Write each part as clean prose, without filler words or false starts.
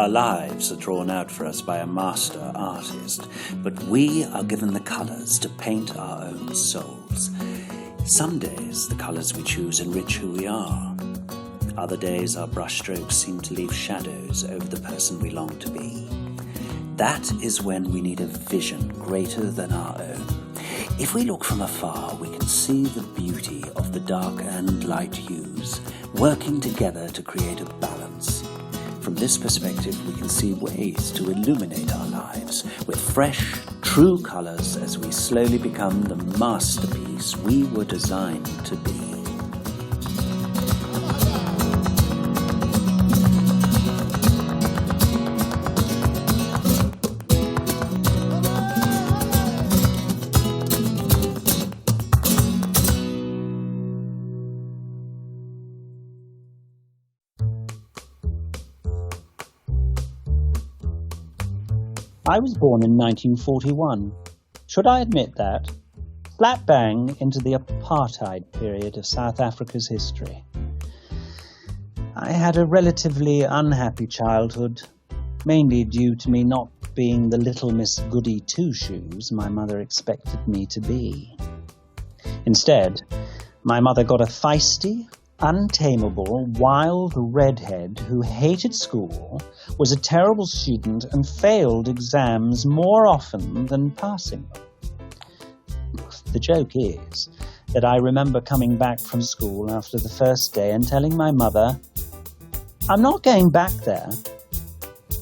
Our lives are drawn out for us by a master artist, but we are given the colours to paint our own souls. Some days, the colours we choose enrich who we are. Other days, our brushstrokes seem to leave shadows over the person we long to be. That is when we need a vision greater than our own. If we look from afar, we can see the beauty of the dark and light hues working together to create a balance. From this perspective, we can see ways to illuminate our lives with fresh, true colours as we slowly become the masterpiece we were designed to be. I was born in 1941. Should I admit that? Slap bang into the apartheid period of South Africa's history. I had a relatively unhappy childhood, mainly due to me not being the little Miss Goody Two-Shoes my mother expected me to be. Instead, my mother got a feisty, untamable, wild redhead who hated school, was a terrible student, and failed exams more often than passing them. The joke is that I remember coming back from school after the first day and telling my mother, "I'm not going back there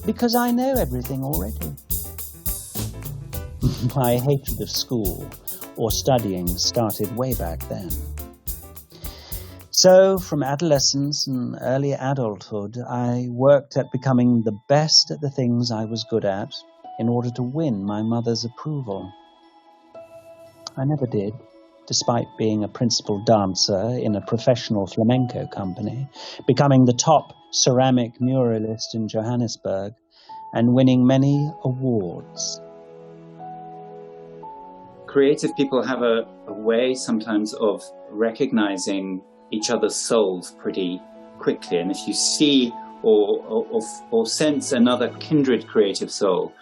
because I know everything already." My hatred of school or studying started way back then. So, from adolescence and early adulthood, I worked at becoming the best at the things I was good at in order to win my mother's approval. I never did, despite being a principal dancer in a professional flamenco company, becoming the top ceramic muralist in Johannesburg, and winning many awards. Creative people have a way sometimes of recognizing each other's souls pretty quickly, and if you see or sense another kindred creative soul,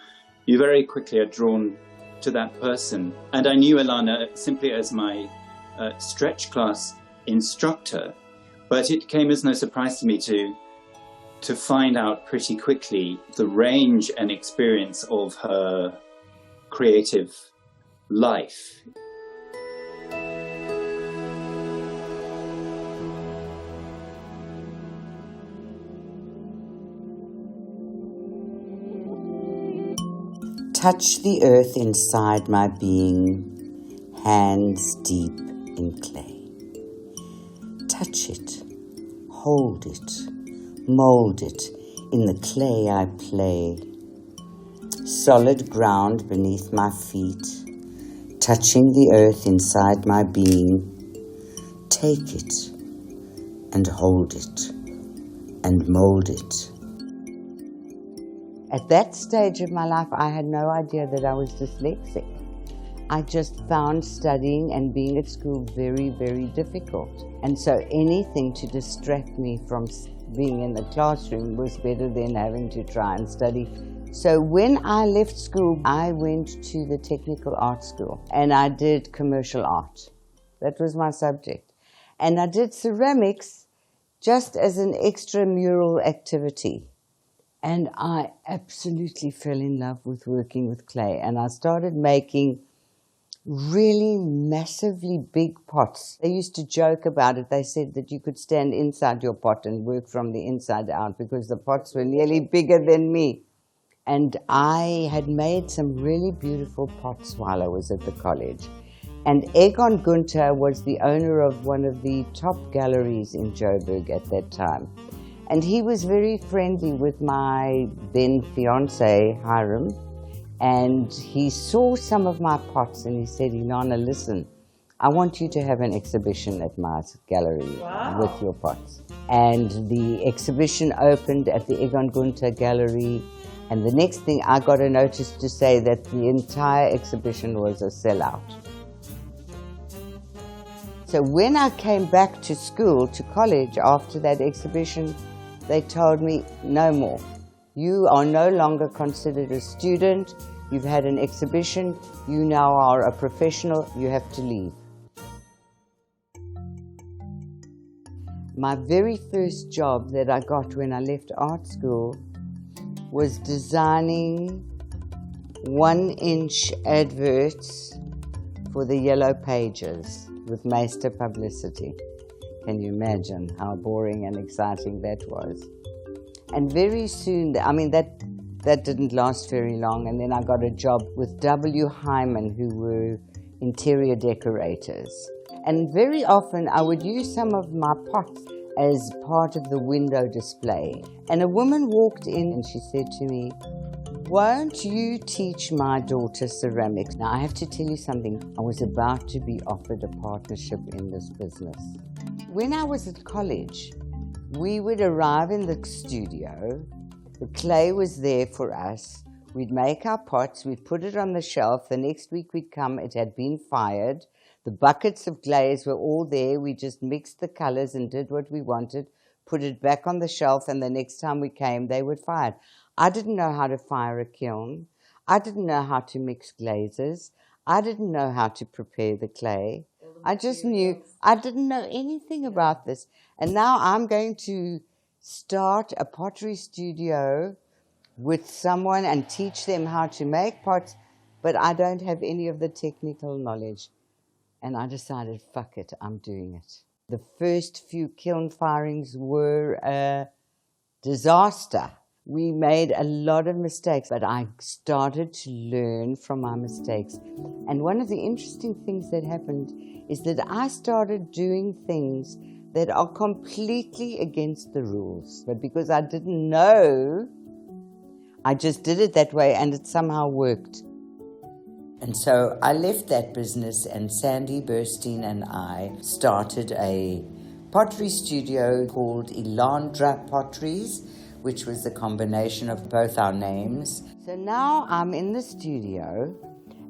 you very quickly are drawn to that person. And I knew Ilana simply as my stretch class instructor, but it came as no surprise to me to find out pretty quickly the range and experience of her creative life. Touch the earth inside my being, hands deep in clay. Touch it, hold it, mold it in the clay I play. Solid ground beneath my feet, touching the earth inside my being. Take it and hold it and mold it. At that stage of my life, I had no idea that I was dyslexic. I just found studying and being at school very, very difficult. And so anything to distract me from being in the classroom was better than having to try and study. So when I left school, I went to the technical art school and I did commercial art. That was my subject. And I did ceramics just as an extramural activity. And I absolutely fell in love with working with clay. And I started making really massively big pots. They used to joke about it. They said that you could stand inside your pot and work from the inside out because the pots were nearly bigger than me. And I had made some really beautiful pots while I was at the college. And Egon Gunther was the owner of one of the top galleries in Joburg at that time. And he was very friendly with my then fiance, Hiram. And he saw some of my pots and he said, "Ilana, listen, I want you to have an exhibition at my gallery with your pots." And the exhibition opened at the Egon Gunther Gallery. And the next thing, I got a notice to say that the entire exhibition was a sellout. So when I came back to school, to college, after that exhibition, they told me, "No more. You are no longer considered a student. You've had an exhibition. You now are a professional. You have to leave. My very first job that I got when I left art school was designing 1-inch adverts for the Yellow Pages with Meister Publicity. Can you imagine how boring and exciting that was? And very soon, I mean, that didn't last very long, and then I got a job with W. Hyman, who were interior decorators. And very often I would use some of my pots as part of the window display. And a woman walked in and she said to me, "Won't you teach my daughter ceramics?" Now I have to tell you something. I was about to be offered a partnership in this business. When I was at college, we would arrive in the studio. The clay was there for us. We'd make our pots, we'd put it on the shelf. The next week we'd come, it had been fired. The buckets of glaze were all there. We just mixed the colors and did what we wanted, put it back on the shelf, and the next time we came, they were fired. I didn't know how to fire a kiln. I didn't know how to mix glazes. I didn't know how to prepare the clay. I just knew, I didn't know anything about this. And now I'm going to start a pottery studio with someone and teach them how to make pots, but I don't have any of the technical knowledge. And I decided, fuck it, I'm doing it. The first few kiln firings were a disaster. We made a lot of mistakes, but I started to learn from my mistakes. And one of the interesting things that happened is that I started doing things that are completely against the rules. But because I didn't know, I just did it that way and it somehow worked. And so I left that business, and Sandy Burstein and I started a pottery studio called Ilana Potteries, which was the combination of both our names. So now I'm in the studio,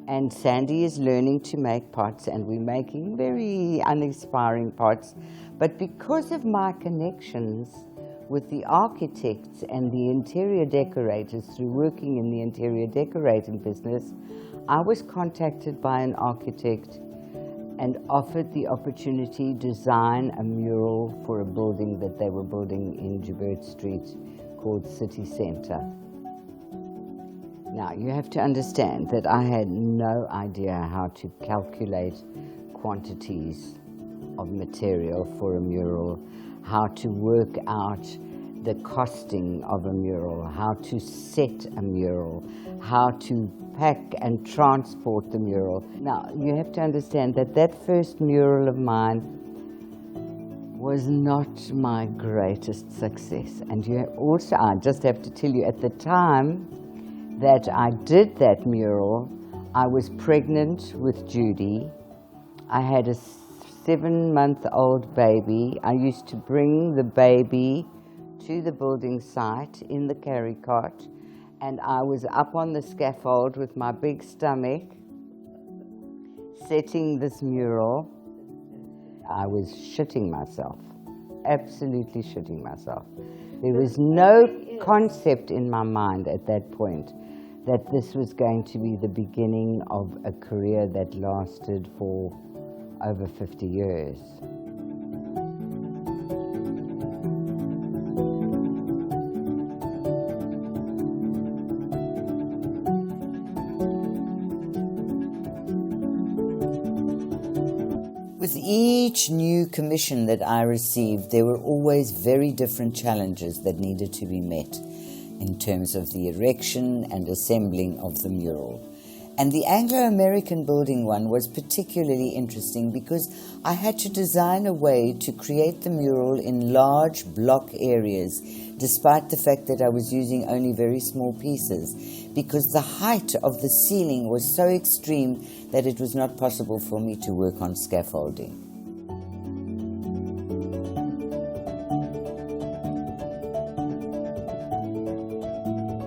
and Sandy is learning to make pots, and we're making very uninspiring pots. But because of my connections with the architects and the interior decorators through working in the interior decorating business, I was contacted by an architect and offered the opportunity to design a mural for a building that they were building in Joubert Street called City Centre. Now, you have to understand that I had no idea how to calculate quantities of material for a mural, how to work out the costing of a mural, how to set a mural, how to pack and transport the mural. Now, you have to understand that that first mural of mine was not my greatest success. And you also, I just have to tell you, at the time that I did that mural, I was pregnant with Judy. I had a 7-month-old baby. I used to bring the baby to the building site in the carry cart, and I was up on the scaffold with my big stomach setting this mural. I was shitting myself, absolutely shitting myself. There was no concept in my mind at that point that this was going to be the beginning of a career that lasted for over 50 years. With each new commission that I received, there were always very different challenges that needed to be met in terms of the erection and assembling of the mural. And the Anglo-American building one was particularly interesting because I had to design a way to create the mural in large block areas, despite the fact that I was using only very small pieces, because the height of the ceiling was so extreme that it was not possible for me to work on scaffolding.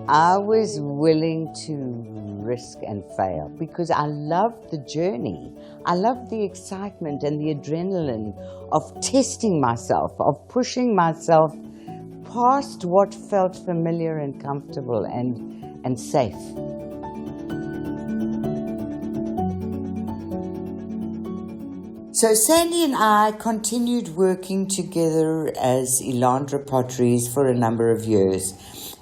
I was willing to risk and fail because I loved the journey. I loved the excitement and the adrenaline of testing myself, of pushing myself past what felt familiar and comfortable and safe. So Sandy and I continued working together as Ilana Potteries for a number of years.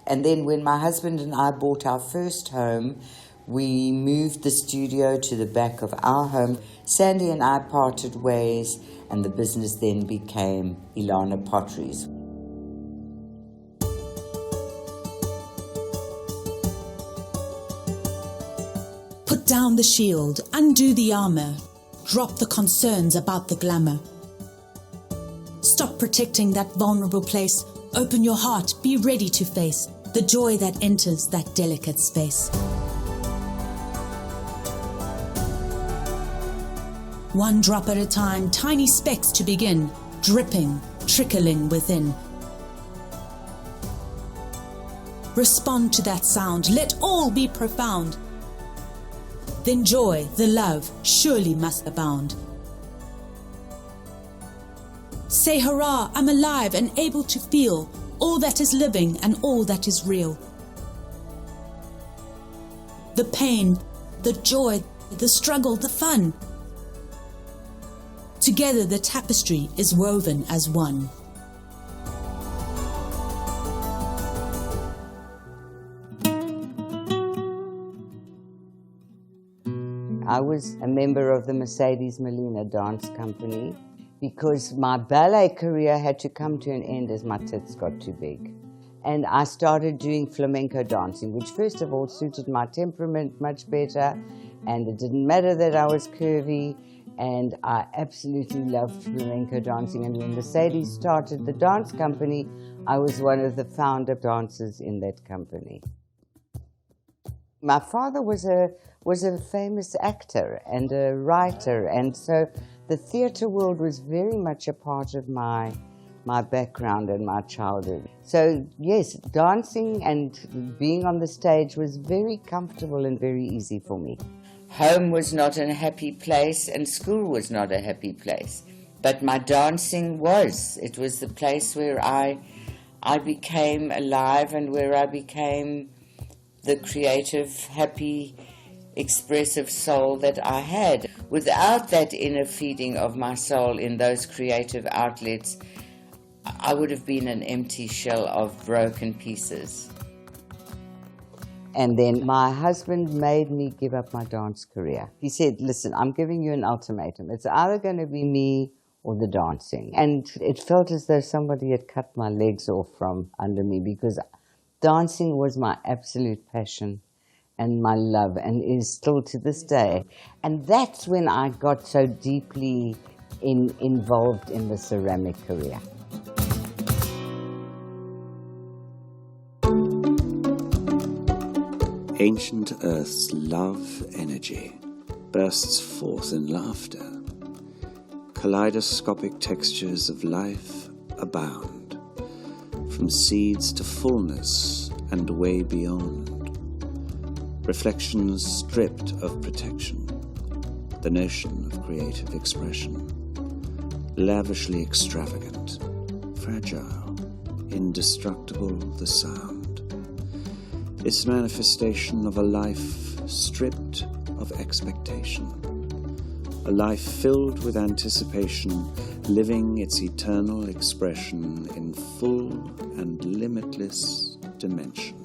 And then when my husband and I bought our first home, we moved the studio to the back of our home. Sandy and I parted ways, and the business then became Ilana Potteries. Put down the shield, undo the armor, drop the concerns about the glamour. Stop protecting that vulnerable place. Open your heart, be ready to face the joy that enters that delicate space. One drop at a time, tiny specks to begin, dripping, trickling within. Respond to that sound, let all be profound. Then joy, the love, surely must abound. Say hurrah, I'm alive and able to feel all that is living and all that is real. The pain, the joy, the struggle, the fun. Together the tapestry is woven as one. I was a member of the Mercedes Molina dance company because my ballet career had to come to an end as my tits got too big. And I started doing flamenco dancing, which first of all suited my temperament much better, and it didn't matter that I was curvy, and I absolutely loved flamenco dancing. And when Mercedes started the dance company, I was one of the founder dancers in that company. My father was a famous actor and a writer, and so the theatre world was very much a part of my background and my childhood. So yes, dancing and being on the stage was very comfortable and very easy for me. Home was not a happy place and school was not a happy place, but my dancing was. It was the place where I became alive and where I became the creative, happy, expressive soul that I had. Without that inner feeding of my soul in those creative outlets, I would have been an empty shell of broken pieces. And then my husband made me give up my dance career. He said, listen, I'm giving you an ultimatum. It's either going to be me or the dancing. And it felt as though somebody had cut my legs off from under me, because dancing was my absolute passion and my love, and is still to this day. And that's when I got so deeply involved in the ceramic career. Ancient Earth's love energy bursts forth in laughter. Kaleidoscopic textures of life abound, from seeds to fullness and way beyond. Reflections stripped of protection, the notion of creative expression. Lavishly extravagant, fragile, indestructible the sound. It's manifestation of a life stripped of expectation. A life filled with anticipation, living its eternal expression in full and limitless dimension.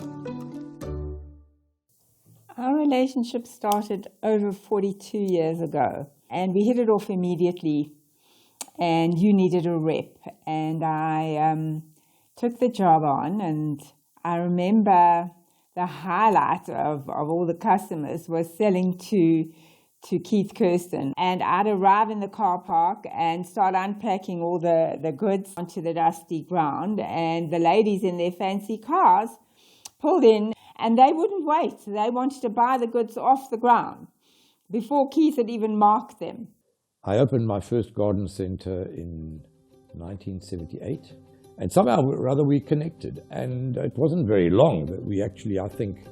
Our relationship started over 42 years ago, and we hit it off immediately, and you needed a rep, and I took the job on, and I remember the highlight of all the customers was selling to Keith Kirsten, and I'd arrive in the car park and start unpacking all the goods onto the dusty ground, and the ladies in their fancy cars pulled in, and they wouldn't wait. They wanted to buy the goods off the ground before Keith had even marked them. I opened my first garden centre in 1978, and somehow or other we connected. And it wasn't very long that we actually, I think,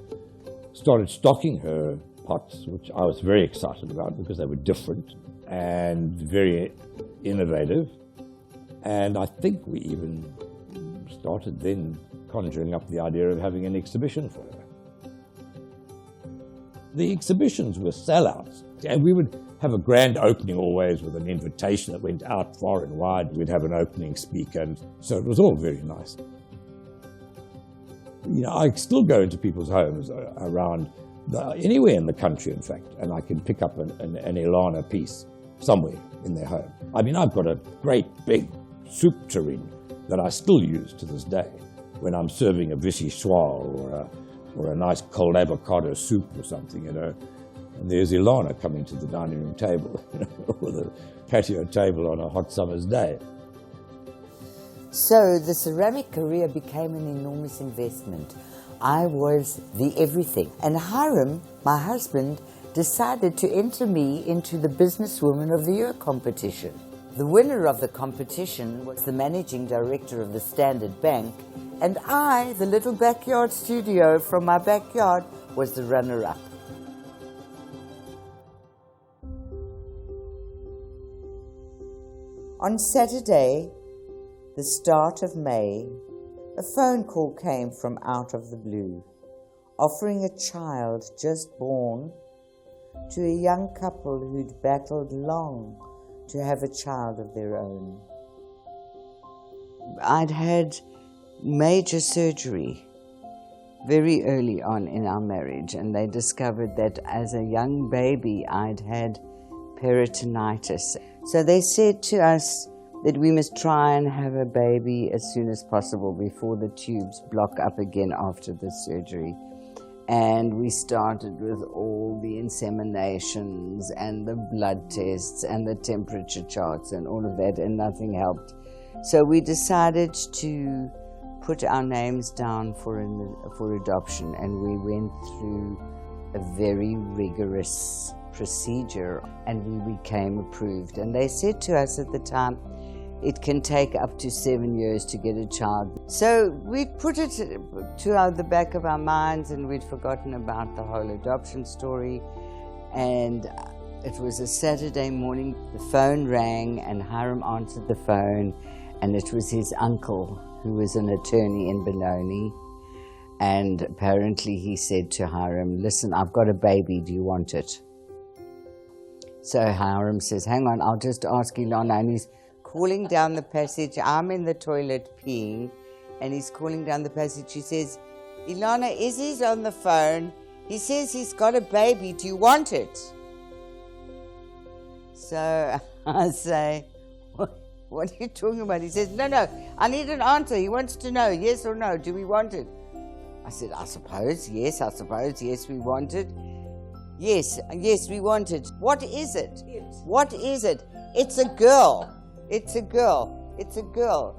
started stocking her pots, which I was very excited about because they were different and very innovative. And I think we even started then conjuring up the idea of having an exhibition for her. The exhibitions were sellouts, and we would have a grand opening always with an invitation that went out far and wide. We'd have an opening speaker, and so it was all very nice. You know, I still go into people's homes around anywhere in the country, in fact, and I can pick up an Ilana piece somewhere in their home. I mean, I've got a great big soup tureen that I still use to this day when I'm serving a visceral or a nice cold avocado soup or something, you know. And there's Ilana coming to the dining room table, you know, with a patio table on a hot summer's day. So the ceramic career became an enormous investment. I was the everything. And Hiram, my husband, decided to enter me into the Businesswoman of the Year competition. The winner of the competition was the managing director of the Standard Bank, and I, the little backyard studio from my backyard, was the runner-up. On Saturday, the start of May, a phone call came from out of the blue, offering a child just born to a young couple who'd battled long to have a child of their own. I'd had major surgery very early on in our marriage, and they discovered that as a young baby I'd had peritonitis. So they said to us that we must try and have a baby as soon as possible before the tubes block up again after the surgery. And we started with all the inseminations and the blood tests and the temperature charts and all of that, and nothing helped. So we decided to put our names down for adoption, and we went through a very rigorous procedure, and we became approved. And they said to us at the time, it can take up to 7 years to get a child. So we put it to the back of our minds, and we'd forgotten about the whole adoption story. And it was a Saturday morning. The phone rang, and Hiram answered the phone, and it was his uncle, who was an attorney in Benoni. And apparently he said to Hiram, "Listen, I've got a baby, do you want it?" So Hiram says, "Hang on, I'll just ask Ilana." And he's calling down the passage. I'm in the toilet peeing, and he's calling down the passage. He says, "Ilana, Izzy's on the phone. He says he's got a baby. Do you want it?" So I say, "What are you talking about?" He says, No, I need an answer. He wants to know, yes or no, do we want it?" I said, I suppose, yes, we want it. Yes, we want it. What is it? What is it? It's a girl. It's a girl.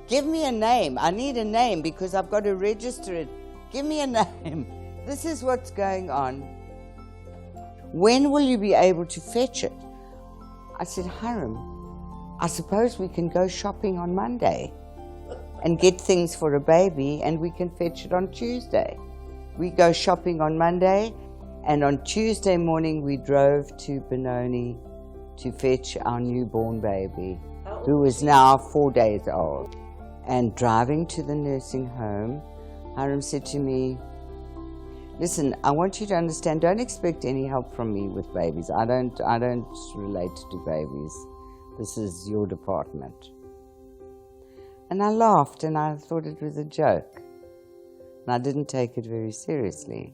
Give me a name. I need a name because I've got to register it. Give me a name. This is what's going on. When will you be able to fetch it? I said, Hiram, I suppose we can go shopping on Monday and get things for a baby, and we can fetch it on Tuesday. We go shopping on Monday, and on Tuesday morning we drove to Benoni to fetch our newborn baby, who is now 4 days old. And driving to the nursing home, Hiram said to me, "Listen, I want you to understand, don't expect any help from me with babies. I don't relate to babies. This is your department." And I laughed, and I thought it was a joke. And I didn't take it very seriously.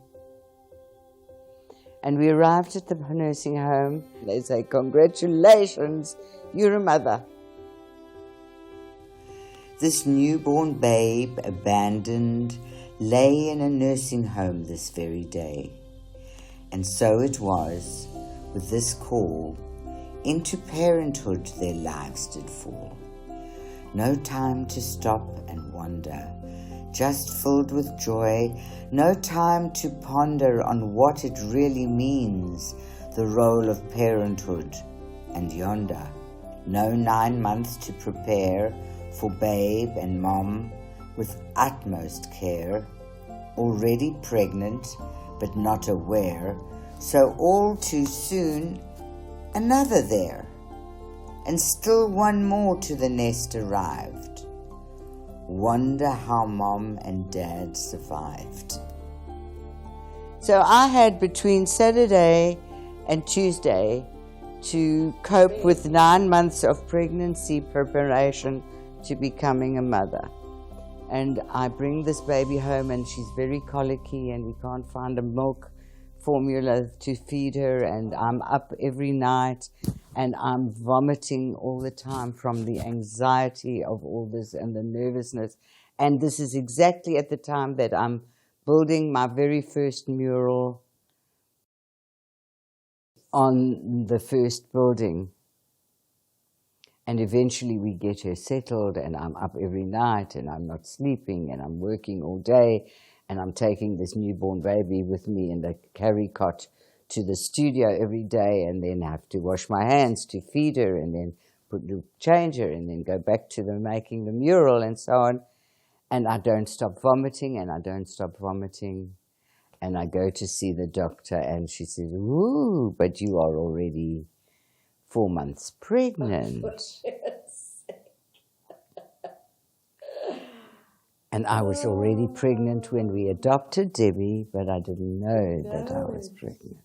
And we arrived at the nursing home. They say, "Congratulations, you're a mother." This newborn babe, abandoned, lay in a nursing home this very day. And so it was, with this call, into parenthood their lives did fall. No time to stop and wonder, just filled with joy, no time to ponder on what it really means, the role of parenthood. And yonder, no 9 months to prepare for babe and mom with utmost care, already pregnant but not aware, so all too soon another there, and still one more to the nest arrived. Wonder how Mom and Dad survived. So I had between Saturday and Tuesday to cope with 9 months of pregnancy preparation to becoming a mother. And I bring this baby home and she's very colicky and we can't find a milk formula to feed her, and I'm up every night and I'm vomiting all the time from the anxiety of all this and the nervousness. And this is exactly at the time that I'm building my very first mural on the first building. And eventually we get her settled and I'm up every night and I'm not sleeping and I'm working all day and I'm taking this newborn baby with me in the carry cot to the studio every day, and then have to wash my hands to feed her and then change her and then go back to making the mural and so on. And I don't stop vomiting and I don't stop vomiting. And I go to see the doctor and she says, "Ooh, but you are already 4 months pregnant." And I was already pregnant when we adopted Debbie, but I didn't know that I was pregnant.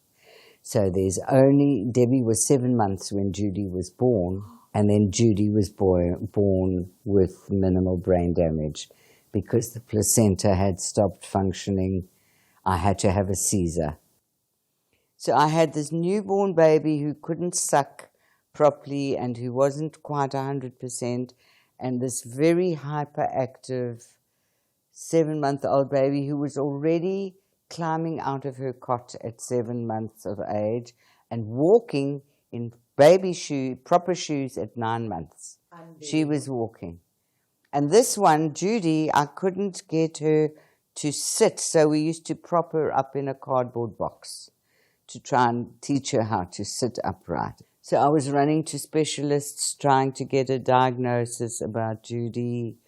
So Debbie was 7 months when Judy was born, and then Judy was born with minimal brain damage because the placenta had stopped functioning. I had to have a Caesar. So I had this newborn baby who couldn't suck properly and who wasn't quite 100%, and this very hyperactive 7-month-old baby who was already climbing out of her cot at 7 months of age and walking in proper shoes at 9 months. She was walking. And this one, Judy, I couldn't get her to sit, so we used to prop her up in a cardboard box to try and teach her how to sit upright. So I was running to specialists trying to get a diagnosis about Judy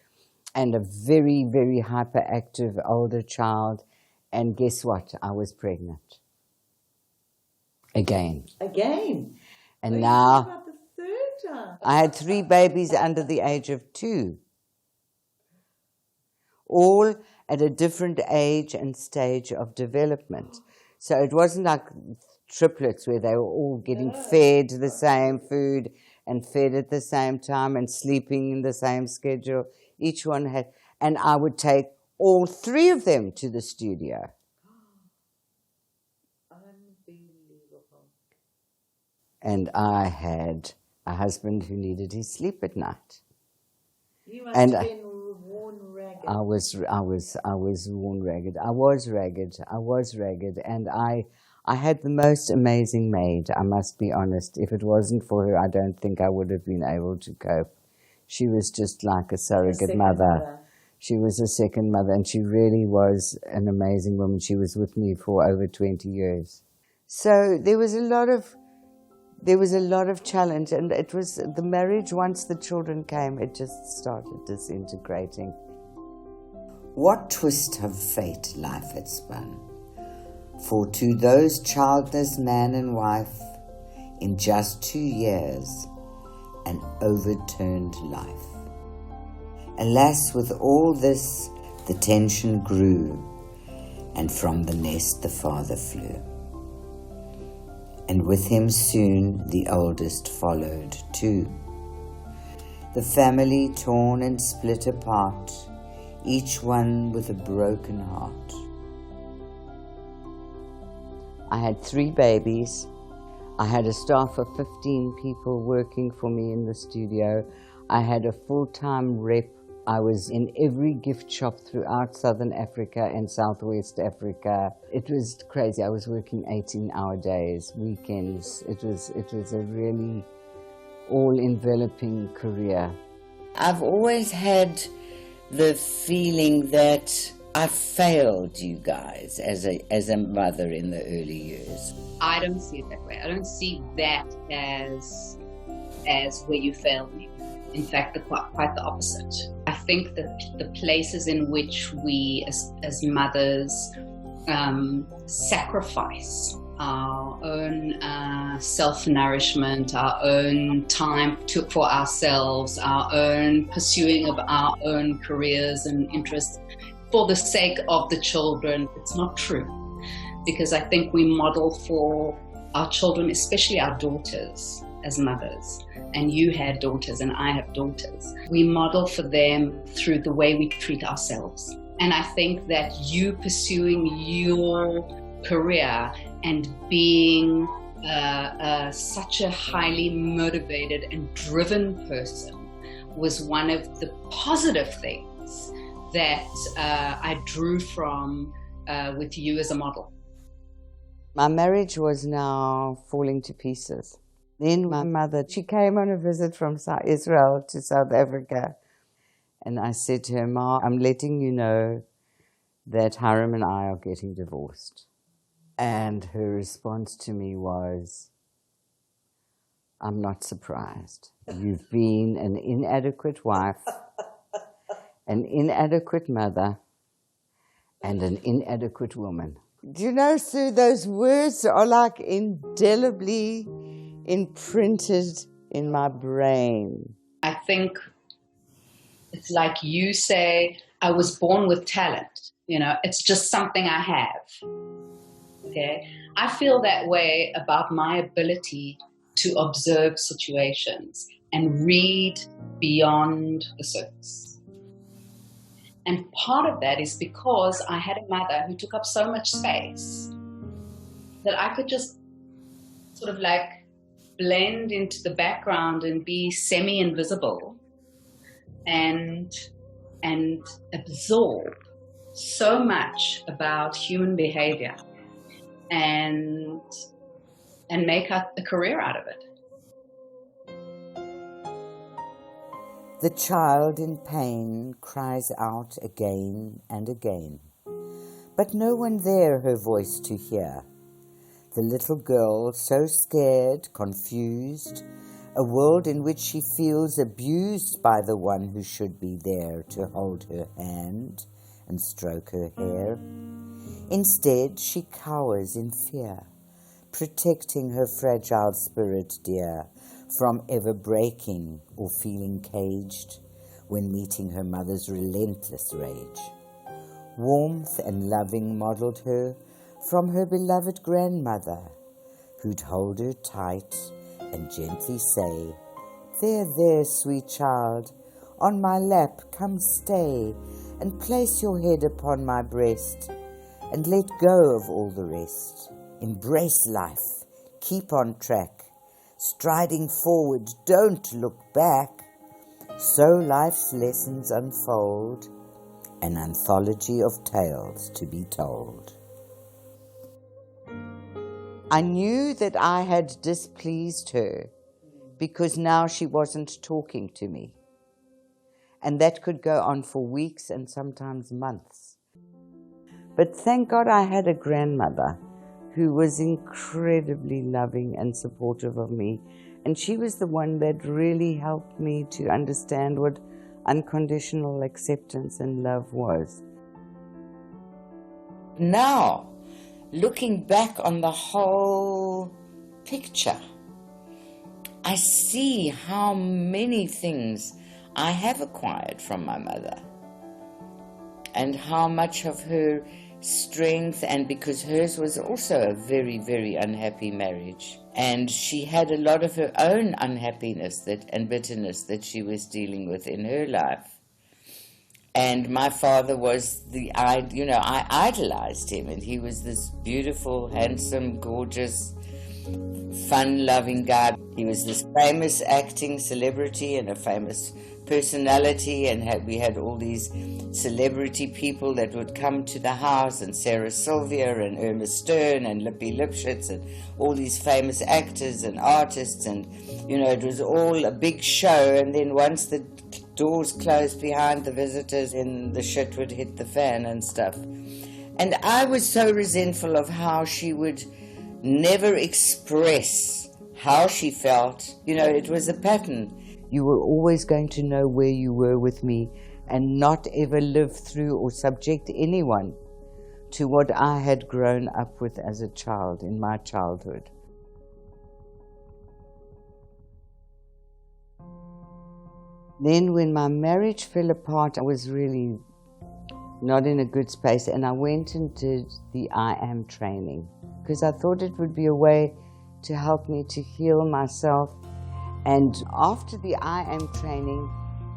and a very, very hyperactive older child. And guess what? I was pregnant. Again. And now about the third time? I had 3 babies under the age of 2. All at a different age and stage of development. So it wasn't like triplets where they were all getting fed the same food and fed at the same time and sleeping in the same schedule. Each one had, and I would take all 3 of them to the studio. Unbelievable. And I had a husband who needed his sleep at night. You must have been worn ragged. I was worn ragged. I was ragged, and I had the most amazing maid, I must be honest. If it wasn't for her, I don't think I would have been able to cope. She was just like a surrogate mother. She was a second mother, and she really was an amazing woman. She was with me for over 20 years. So there was a lot of challenge, and it was the marriage. Once the children came, it just started disintegrating. What twist of fate life had spun, for to those childless man and wife, in just 2 years, an overturned life. Alas, with all this, the tension grew, and from the nest the father flew. And with him soon the oldest followed too. The family torn and split apart, each one with a broken heart. I had 3 babies. I had a staff of 15 people working for me in the studio. I had a full-time rep. I was in every gift shop throughout Southern Africa and Southwest Africa. It was crazy. I was working 18-hour days, weekends. It was a really all-enveloping career. I've always had the feeling that I failed you guys as a mother in the early years. I don't see it that way. I don't see that as where you failed me. In fact, quite the opposite. I think that the places in which we as mothers sacrifice our own self-nourishment, our own time for ourselves, our own pursuing of our own careers and interests for the sake of the children. It's not true, because I think we model for our children, especially our daughters as mothers, and you had daughters and I have daughters. We model for them through the way we treat ourselves. And I think that you pursuing your career and being such a highly motivated and driven person was one of the positive things that I drew from with you as a model. My marriage was now falling to pieces. Then my mother, she came on a visit from Israel to South Africa. And I said to her, Ma, I'm letting you know that Hiram and I are getting divorced. And her response to me was, I'm not surprised. You've been an inadequate wife, an inadequate mother, and an inadequate woman. Do you know, Sue, those words are like indelibly imprinted in my brain. I think it's like you say, I was born with talent. You know, it's just something I have. Okay? I feel that way about my ability to observe situations and read beyond the surface. And part of that is because I had a mother who took up so much space that I could just sort of like blend into the background and be semi-invisible and absorb so much about human behavior and make a career out of it. The child in pain cries out again and again, but no one there her voice to hear. The little girl, so scared, confused, a world in which she feels abused by the one who should be there to hold her hand and stroke her hair. Instead, she cowers in fear, protecting her fragile spirit dear from ever breaking or feeling caged when meeting her mother's relentless rage. Warmth and loving modeled her from her beloved grandmother, who'd hold her tight and gently say, There, there, sweet child, on my lap come stay, and place your head upon my breast, and let go of all the rest. Embrace life, keep on track, striding forward, don't look back. So life's lessons unfold, an anthology of tales to be told. I knew that I had displeased her because now she wasn't talking to me. And that could go on for weeks and sometimes months. But thank God I had a grandmother who was incredibly loving and supportive of me. And she was the one that really helped me to understand what unconditional acceptance and love was. Now, looking back on the whole picture, I see how many things I have acquired from my mother and how much of her strength, and because hers was also a very, very unhappy marriage, and she had a lot of her own unhappiness and bitterness that she was dealing with in her life. And my father was I idolized him, and he was this beautiful, handsome, gorgeous, fun-loving guy. He was this famous acting celebrity and a famous personality, and we had all these celebrity people that would come to the house, and Sarah Sylvia and Irma Stern and Lippy Lipschitz and all these famous actors and artists, and it was all a big show. And then once the doors closed behind the visitors, and the shit would hit the fan and stuff. And I was so resentful of how she would never express how she felt. It was a pattern. You were always going to know where you were with me and not ever live through or subject anyone to what I had grown up with as a child in my childhood. Then when my marriage fell apart, I was really not in a good space, and I went and did the I Am training because I thought it would be a way to help me to heal myself. And after the I Am training,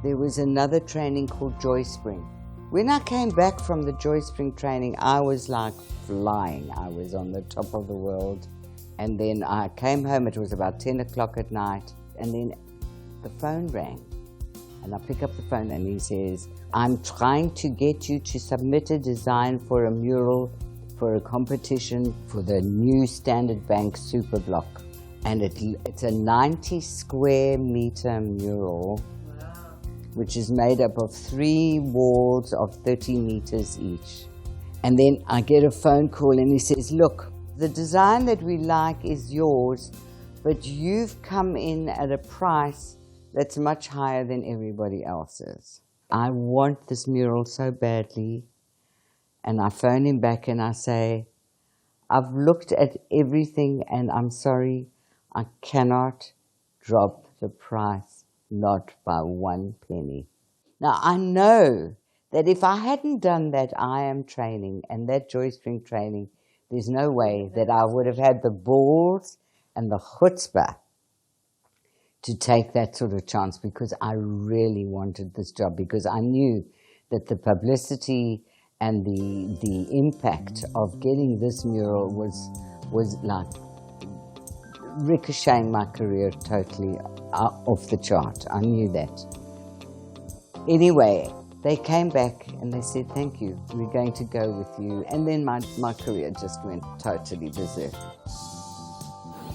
there was another training called Joy Spring. When I came back from the Joy Spring training, I was like flying. I was on the top of the world. And then I came home, it was about 10 o'clock at night, and then the phone rang. And I pick up the phone and he says, I'm trying to get you to submit a design for a mural for a competition for the new Standard Bank Super Block. And it's a 90 square meter mural, which is made up of 3 walls of 30 meters each. And then I get a phone call and he says, look, the design that we like is yours, but you've come in at a price that's much higher than everybody else's. I want this mural so badly. And I phone him back and I say, I've looked at everything and I'm sorry, I cannot drop the price, not by 1 penny. Now I know that if I hadn't done that I Am training and that Joy Spring training, there's no way that I would have had the balls and the chutzpah to take that sort of chance, because I really wanted this job, because I knew that the publicity and the impact of getting this mural was like ricocheting my career totally off the chart. I knew that. Anyway, they came back and they said, thank you, we're going to go with you. And then my career just went totally berserk.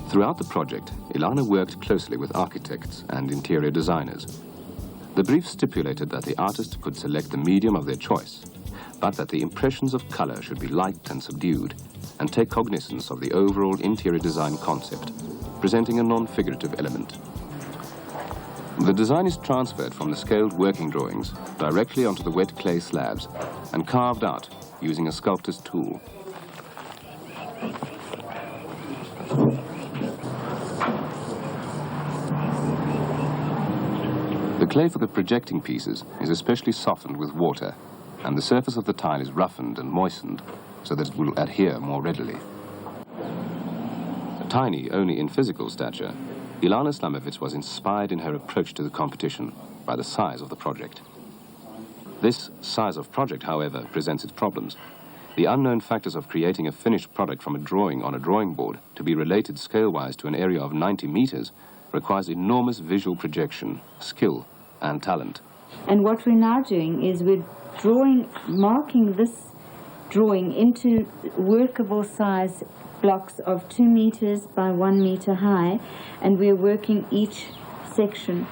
Throughout the project, Ilana worked closely with architects and interior designers. The brief stipulated that the artist could select the medium of their choice, but that the impressions of color should be light and subdued and take cognizance of the overall interior design concept, presenting a non-figurative element. The design is transferred from the scaled working drawings directly onto the wet clay slabs and carved out using a sculptor's tool. The clay for the projecting pieces is especially softened with water, and the surface of the tile is roughened and moistened so that it will adhere more readily. Tiny only in physical stature, Ilana Slamovitz was inspired in her approach to the competition by the size of the project. This size of project, however, presents its problems. The unknown factors of creating a finished product from a drawing on a drawing board to be related scale-wise to an area of 90 meters requires enormous visual projection, skill, and talent. And what we're now doing is we're marking this drawing into workable size blocks of 2 meters by 1 meter high, and we're working each section,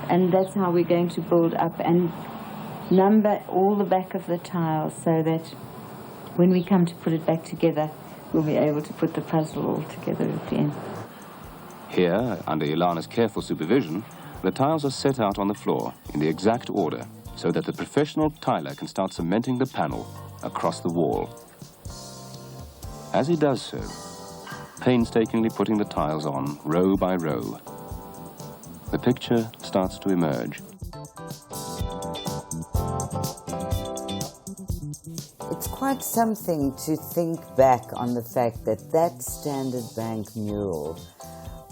and that's how we're going to build up and number all the back of the tiles so that when we come to put it back together, we'll be able to put the puzzle all together at the end. Here, under Ilana's careful supervision, the tiles are set out on the floor in the exact order so that the professional tiler can start cementing the panel across the wall. As he does so, painstakingly putting the tiles on row by row, the picture starts to emerge. It's quite something to think back on the fact that that Standard Bank mural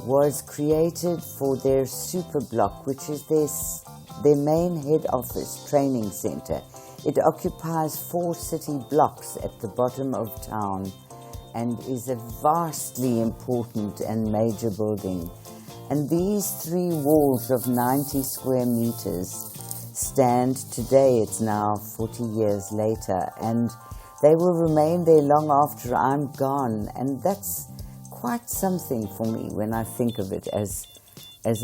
was created for their super block, which is their main head office training center. It occupies 4 city blocks at the bottom of town and is a vastly important and major building. And these 3 walls of 90 square meters stand today, it's now 40 years later, and they will remain there long after I'm gone. And that's quite something for me when I think of it as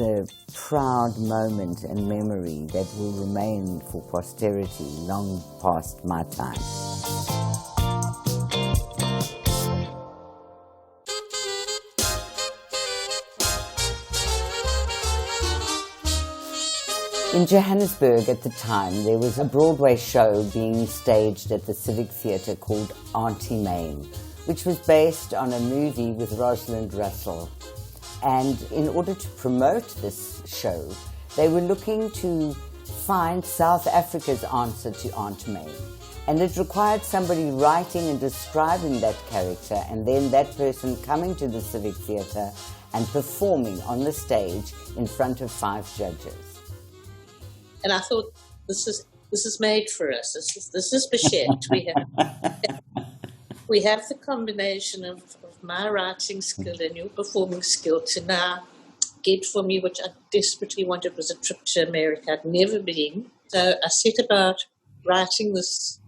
a proud moment and memory that will remain for posterity long past my time. In Johannesburg at the time, there was a Broadway show being staged at the Civic Theatre called Auntie Mame, which was based on a movie with Rosalind Russell. And in order to promote this show, they were looking to find South Africa's answer to Aunt May. And it required somebody writing and describing that character, and then that person coming to the Civic Theatre and performing on the stage in front of 5 judges. And I thought, this is made for us. This is Bichette. We have the combination of my writing skill and your performing skill to now get for me, which I desperately wanted, was a trip to America. I'd never been. So I set about writing this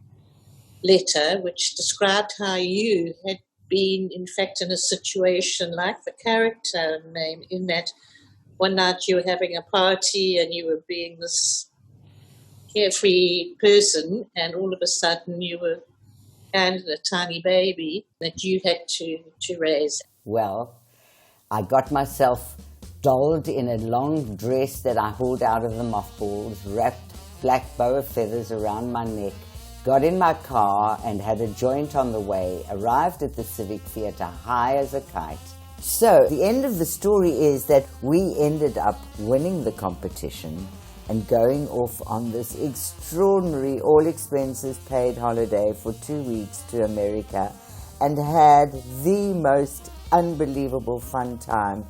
letter, which described how you had been, in fact, in a situation like the character name, in that one night you were having a party and you were being this carefree person, and all of a sudden you were handed a tiny baby that you had to raise. Well, I got myself dolled in a long dress that I hauled out of the mothballs, wrapped black bow of feathers around my neck, got in my car and had a joint on the way, arrived at the Civic Theatre high as a kite. So the end of the story is that we ended up winning the competition and going off on this extraordinary, all-expenses-paid holiday for 2 weeks to America, and had the most unbelievable fun time.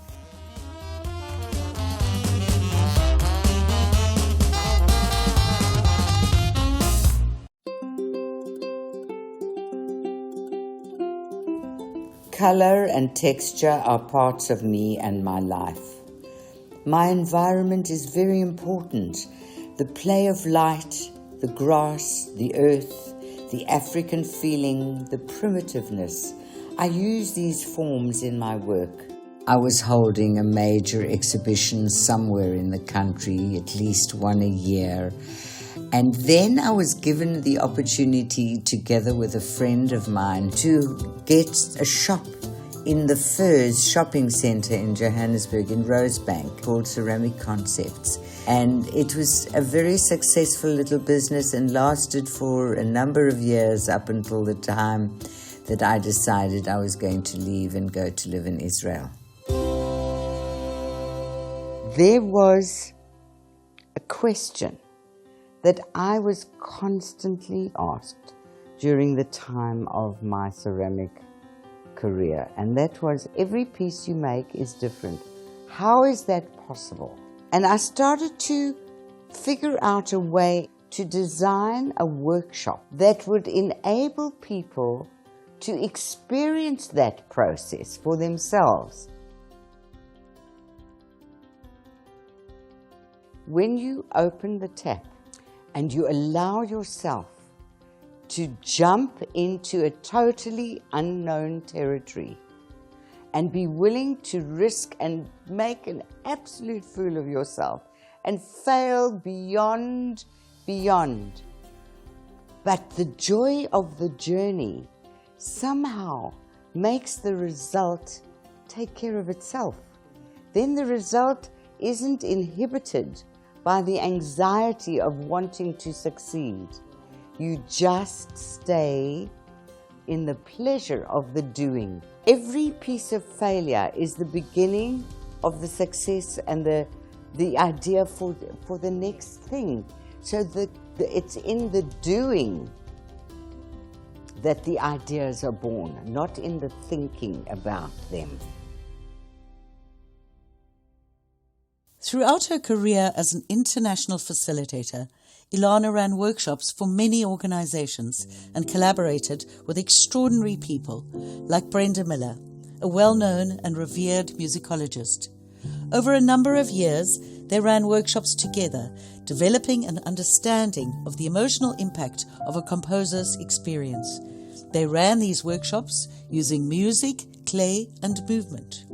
Color and texture are parts of me and my life. My environment is very important. The play of light, the grass, the earth, the African feeling, the primitiveness. I use these forms in my work. I was holding a major exhibition somewhere in the country, at least one a year. And then I was given the opportunity, together with a friend of mine, to get a shop in the Furs shopping centre in Johannesburg, in Rosebank, called Ceramic Concepts. And it was a very successful little business and lasted for a number of years, up until the time that I decided I was going to leave and go to live in Israel. There was a question that I was constantly asked during the time of my ceramic career, and that was, every piece you make is different. How is that possible? And I started to figure out a way to design a workshop that would enable people to experience that process for themselves. When you open the tap and you allow yourself to jump into a totally unknown territory and be willing to risk and make an absolute fool of yourself and fail beyond. But the joy of the journey somehow makes the result take care of itself. Then the result isn't inhibited by the anxiety of wanting to succeed. You just stay in the pleasure of the doing. Every piece of failure is the beginning of the success and the idea for the next thing. So it's in the doing that the ideas are born, not in the thinking about them. Throughout her career as an international facilitator, Ilana ran workshops for many organizations and collaborated with extraordinary people like Brenda Miller, a well-known and revered musicologist. Over a number of years, they ran workshops together, developing an understanding of the emotional impact of a composer's experience. They ran these workshops using music, clay, and movement.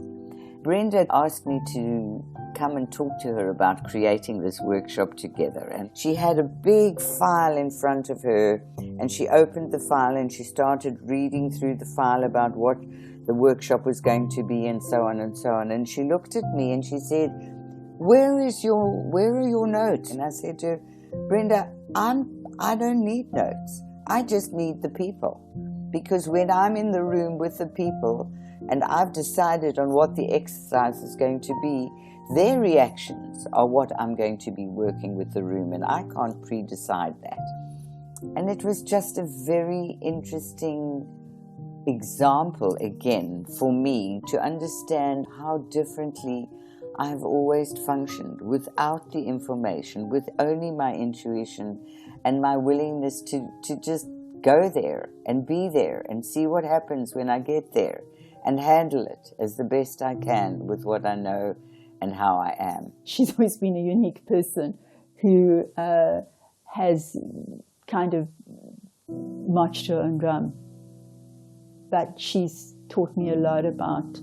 Brenda asked me to come and talk to her about creating this workshop together. And she had a big file in front of her, and she opened the file and she started reading through the file about what the workshop was going to be, and so on and so on. And she looked at me and she said, where are your notes? And I said to her, Brenda, I don't need notes. I just need the people. Because when I'm in the room with the people and I've decided on what the exercise is going to be, their reactions are what I'm going to be working with the room, and I can't pre-decide that. And it was just a very interesting example, again, for me to understand how differently I've always functioned without the information, with only my intuition and my willingness to just go there and be there and see what happens when I get there and handle it as the best I can with what I know and how I am. She's always been a unique person who has kind of marched her own drum. But she's taught me a lot about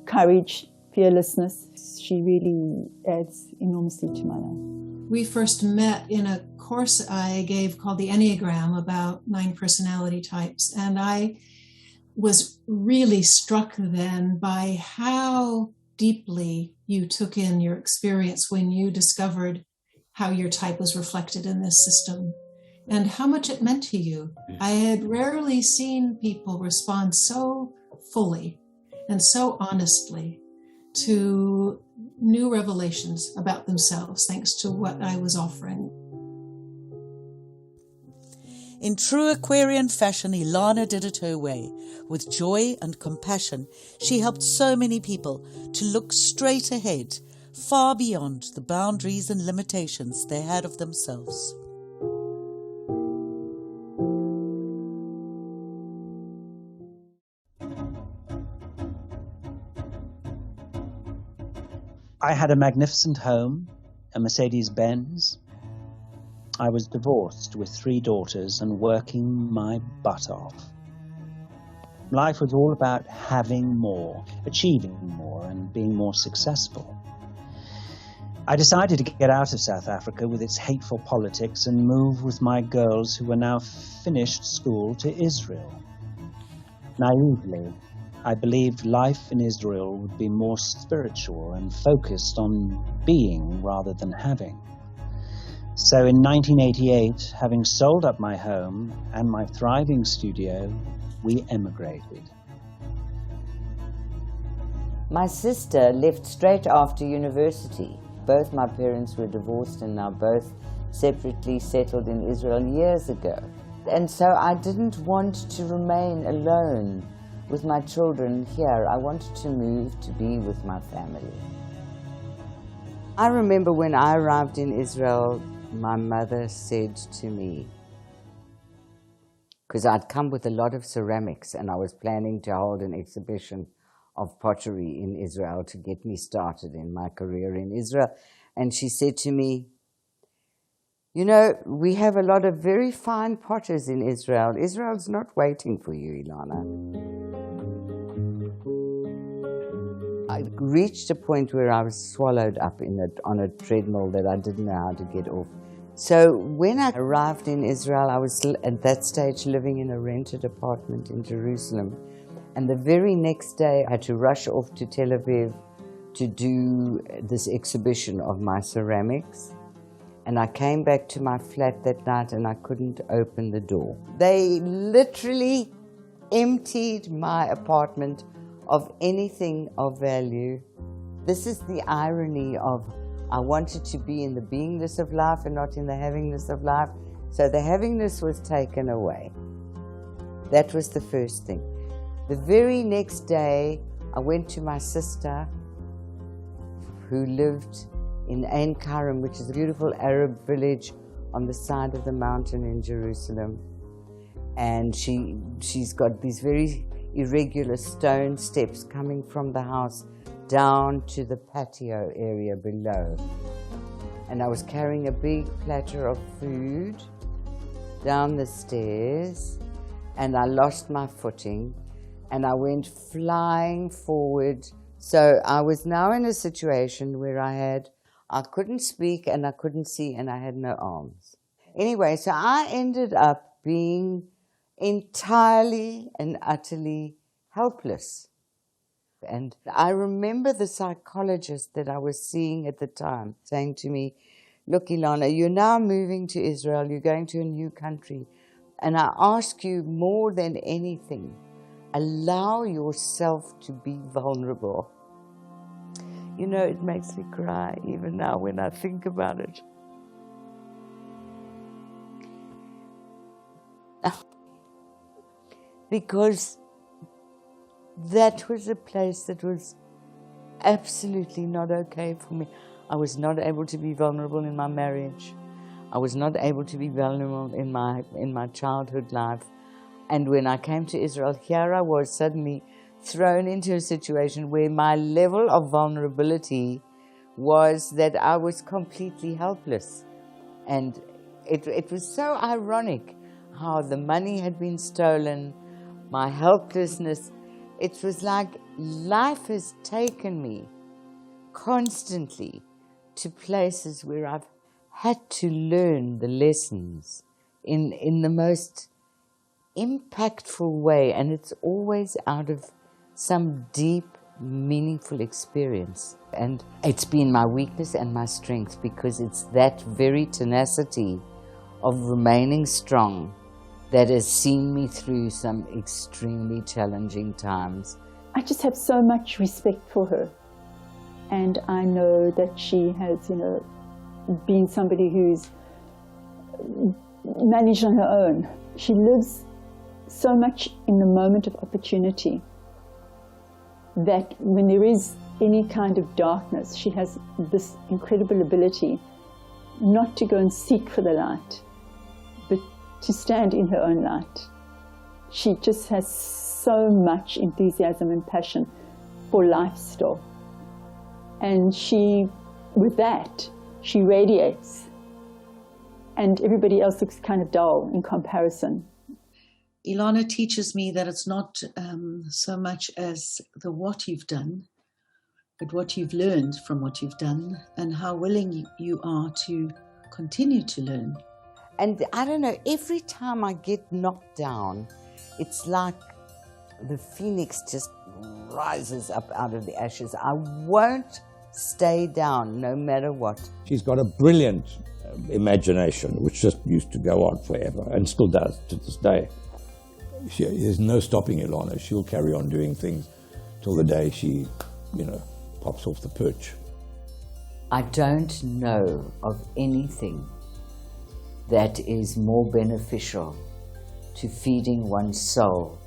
courage, fearlessness. She really adds enormously to my life. We first met in a course I gave called the Enneagram, about 9 personality types. And I was really struck then by how deeply you took in your experience when you discovered how your type was reflected in this system and how much it meant to you. I had rarely seen people respond so fully and so honestly to new revelations about themselves, thanks to what I was offering. In true Aquarian fashion, Ilana did it her way. With joy and compassion, she helped so many people to look straight ahead, far beyond the boundaries and limitations they had of themselves. I had a magnificent home, a Mercedes-Benz. I was divorced with 3 daughters and working my butt off. Life was all about having more, achieving more, and being more successful. I decided to get out of South Africa with its hateful politics and move with my girls, who were now finished school, to Israel. Naively, I believed life in Israel would be more spiritual and focused on being rather than having. So in 1988, having sold up my home and my thriving studio, we emigrated. My sister left straight after university. Both my parents were divorced and now both separately settled in Israel years ago. And so I didn't want to remain alone with my children here. I wanted to move to be with my family. I remember when I arrived in Israel, my mother said to me, because I'd come with a lot of ceramics and I was planning to hold an exhibition of pottery in Israel to get me started in my career in Israel. And she said to me, you know, we have a lot of very fine potters in Israel. Israel's not waiting for you, Ilana. I reached a point where I was swallowed up on a treadmill that I didn't know how to get off. So when I arrived in Israel, I was at that stage living in a rented apartment in Jerusalem. And the very next day, I had to rush off to Tel Aviv to do this exhibition of my ceramics. And I came back to my flat that night and I couldn't open the door. They literally emptied my apartment of anything of value. This is the irony of I wanted to be in the beingness of life and not in the havingness of life. So the havingness was taken away. That was the first thing. The very next day, I went to my sister who lived in Ein Karim, which is a beautiful Arab village on the side of the mountain in Jerusalem. And she's got these very irregular stone steps coming from the house down to the patio area below. And I was carrying a big platter of food down the stairs, and I lost my footing, and I went flying forward. So I was now in a situation where I couldn't speak and I couldn't see and I had no arms. Anyway, so I ended up being entirely and utterly helpless. And I remember the psychologist that I was seeing at the time saying to me, look, Ilana, you're now moving to Israel, you're going to a new country, and I ask you more than anything, allow yourself to be vulnerable. You know, it makes me cry even now when I think about it. Because that was a place that was absolutely not okay for me. I was not able to be vulnerable in my marriage. I was not able to be vulnerable in my childhood life. And when I came to Israel, here I was suddenly thrown into a situation where my level of vulnerability was that I was completely helpless. And it was so ironic how the money had been stolen, my helplessness. It was like life has taken me constantly to places where I've had to learn the lessons in the most impactful way, and it's always out of some deep, meaningful experience. And it's been my weakness and my strength, because it's that very tenacity of remaining strong that has seen me through some extremely challenging times. I just have so much respect for her. And I know that she has, been somebody who's managed on her own. She lives so much in the moment of opportunity that when there is any kind of darkness, she has this incredible ability not to go and seek for the light, but to stand in her own light. She just has so much enthusiasm and passion for life still. And with that, she radiates. And everybody else looks kind of dull in comparison. Ilana teaches me that it's not so much as the what you've done, but what you've learned from what you've done and how willing you are to continue to learn. And I don't know, every time I get knocked down, it's like the phoenix just rises up out of the ashes. I won't stay down no matter what. She's got a brilliant imagination, which just used to go on forever and still does to this day. There's no stopping Ilana. She'll carry on doing things till the day she, pops off the perch. I don't know of anything that is more beneficial to feeding one's soul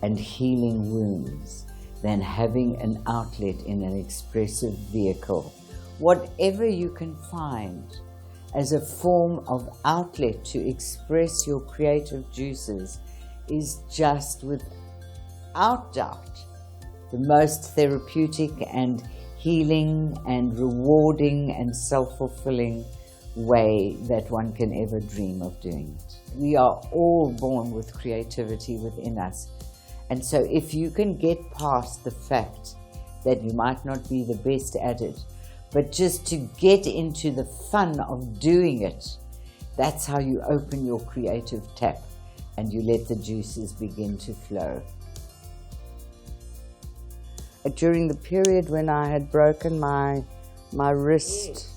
and healing wounds than having an outlet in an expressive vehicle. Whatever you can find as a form of outlet to express your creative juices is just, without doubt, the most therapeutic and healing and rewarding and self-fulfilling way that one can ever dream of doing it. We are all born with creativity within us. And so if you can get past the fact that you might not be the best at it, but just to get into the fun of doing it, that's how you open your creative tap and you let the juices begin to flow. During the period when I had broken my wrist,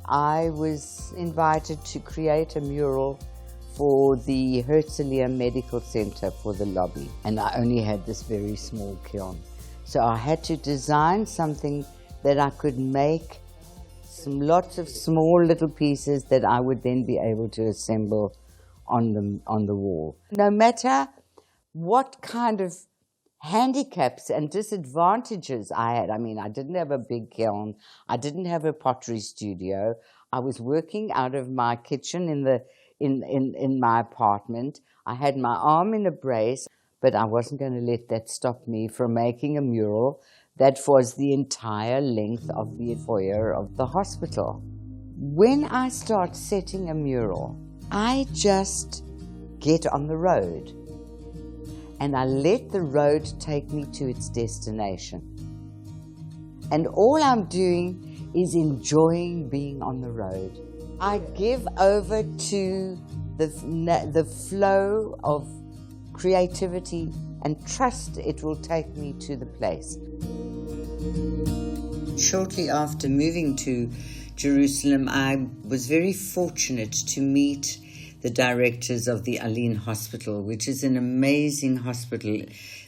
I was invited to create a mural for the Herzliya Medical Center for the lobby. And I only had this very small kiln. So I had to design something that I could make lots of small little pieces that I would then be able to assemble on the wall. No matter what kind of handicaps and disadvantages I had. I mean, I didn't have a big kiln. I didn't have a pottery studio. I was working out of my kitchen in my apartment. I had my arm in a brace, but I wasn't going to let that stop me from making a mural that was the entire length of the foyer of the hospital. When I start setting a mural, I just get on the road and I let the road take me to its destination. And all I'm doing is enjoying being on the road. I give over to the flow of creativity and trust it will take me to the place. Shortly after moving to Jerusalem, I was very fortunate to meet the directors of the Aline Hospital, which is an amazing hospital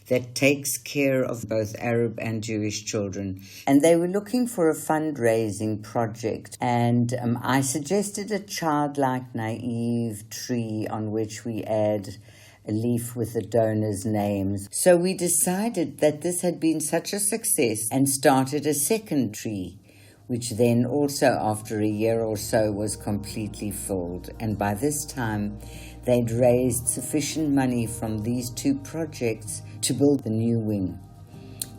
that takes care of both Arab and Jewish children. And they were looking for a fundraising project. And I suggested a childlike, naive tree on which we add a leaf with the donors' names. So we decided that this had been such a success and started a second tree, which then also after a year or so was completely filled. And by this time, they'd raised sufficient money from these two projects to build the new wing.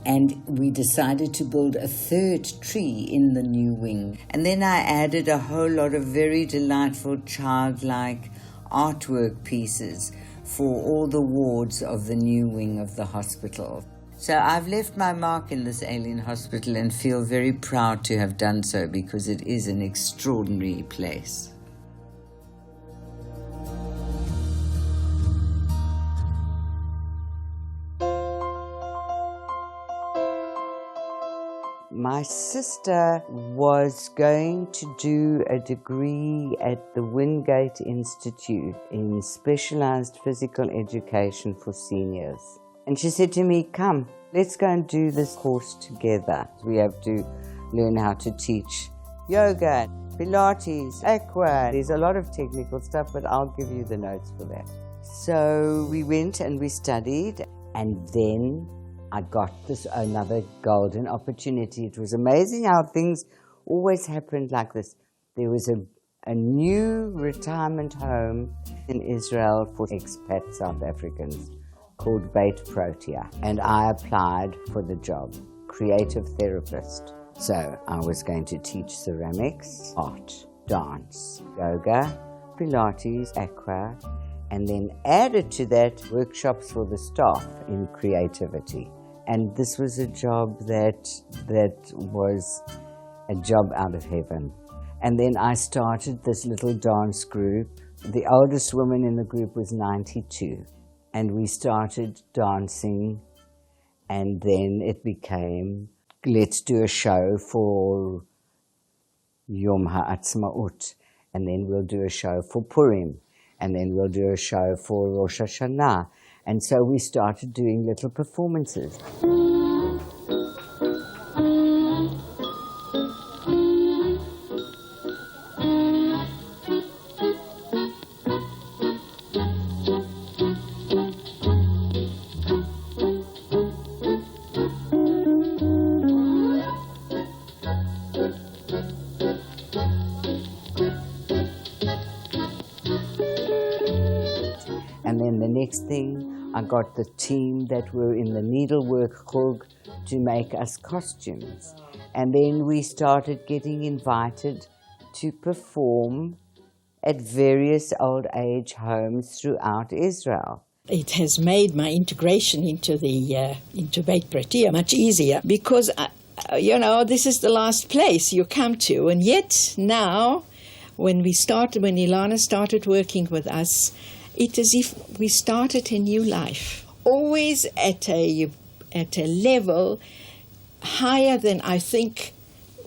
And we decided to build a third tree in the new wing. And then I added a whole lot of very delightful childlike artwork pieces for all the wards of the new wing of the hospital. So I've left my mark in this alien hospital and feel very proud to have done so, because it is an extraordinary place. My sister was going to do a degree at the Wingate Institute in specialized physical education for seniors. And she said to me, come, let's go and do this course together. We have to learn how to teach yoga, Pilates, aqua. There's a lot of technical stuff, but I'll give you the notes for that. So we went and we studied, and then I got this another golden opportunity. It was amazing how things always happened like this. There was a new retirement home in Israel for expat South Africans called Beit Protea, and I applied for the job, creative therapist. So I was going to teach ceramics, art, dance, yoga, Pilates, aqua, and then added to that workshops for the staff in creativity. And this was a job that was a job out of heaven. And then I started this little dance group. The oldest woman in the group was 92. And we started dancing, and then it became, let's do a show for Yom HaAtzmaut, and then we'll do a show for Purim, and then we'll do a show for Rosh Hashanah. And so we started doing little performances. And then the next thing, I got the team that were in the needlework chug to make us costumes. And then we started getting invited to perform at various old age homes throughout Israel. It has made my integration into Beit Protea much easier, because this is the last place you come to, and yet now when Ilana started working with us, it's as if we started a new life, always at a level higher than I think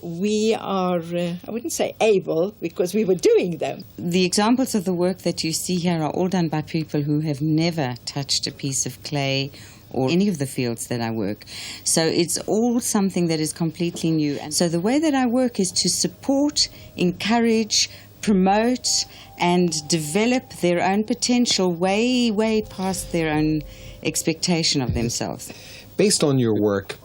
we are, I wouldn't say able, because we were doing them. The examples of the work that you see here are all done by people who have never touched a piece of clay or any of the fields that I work. So it's all something that is completely new. And so the way that I work is to support, encourage, promote, and develop their own potential way, way past their own expectation of themselves. Based on your work,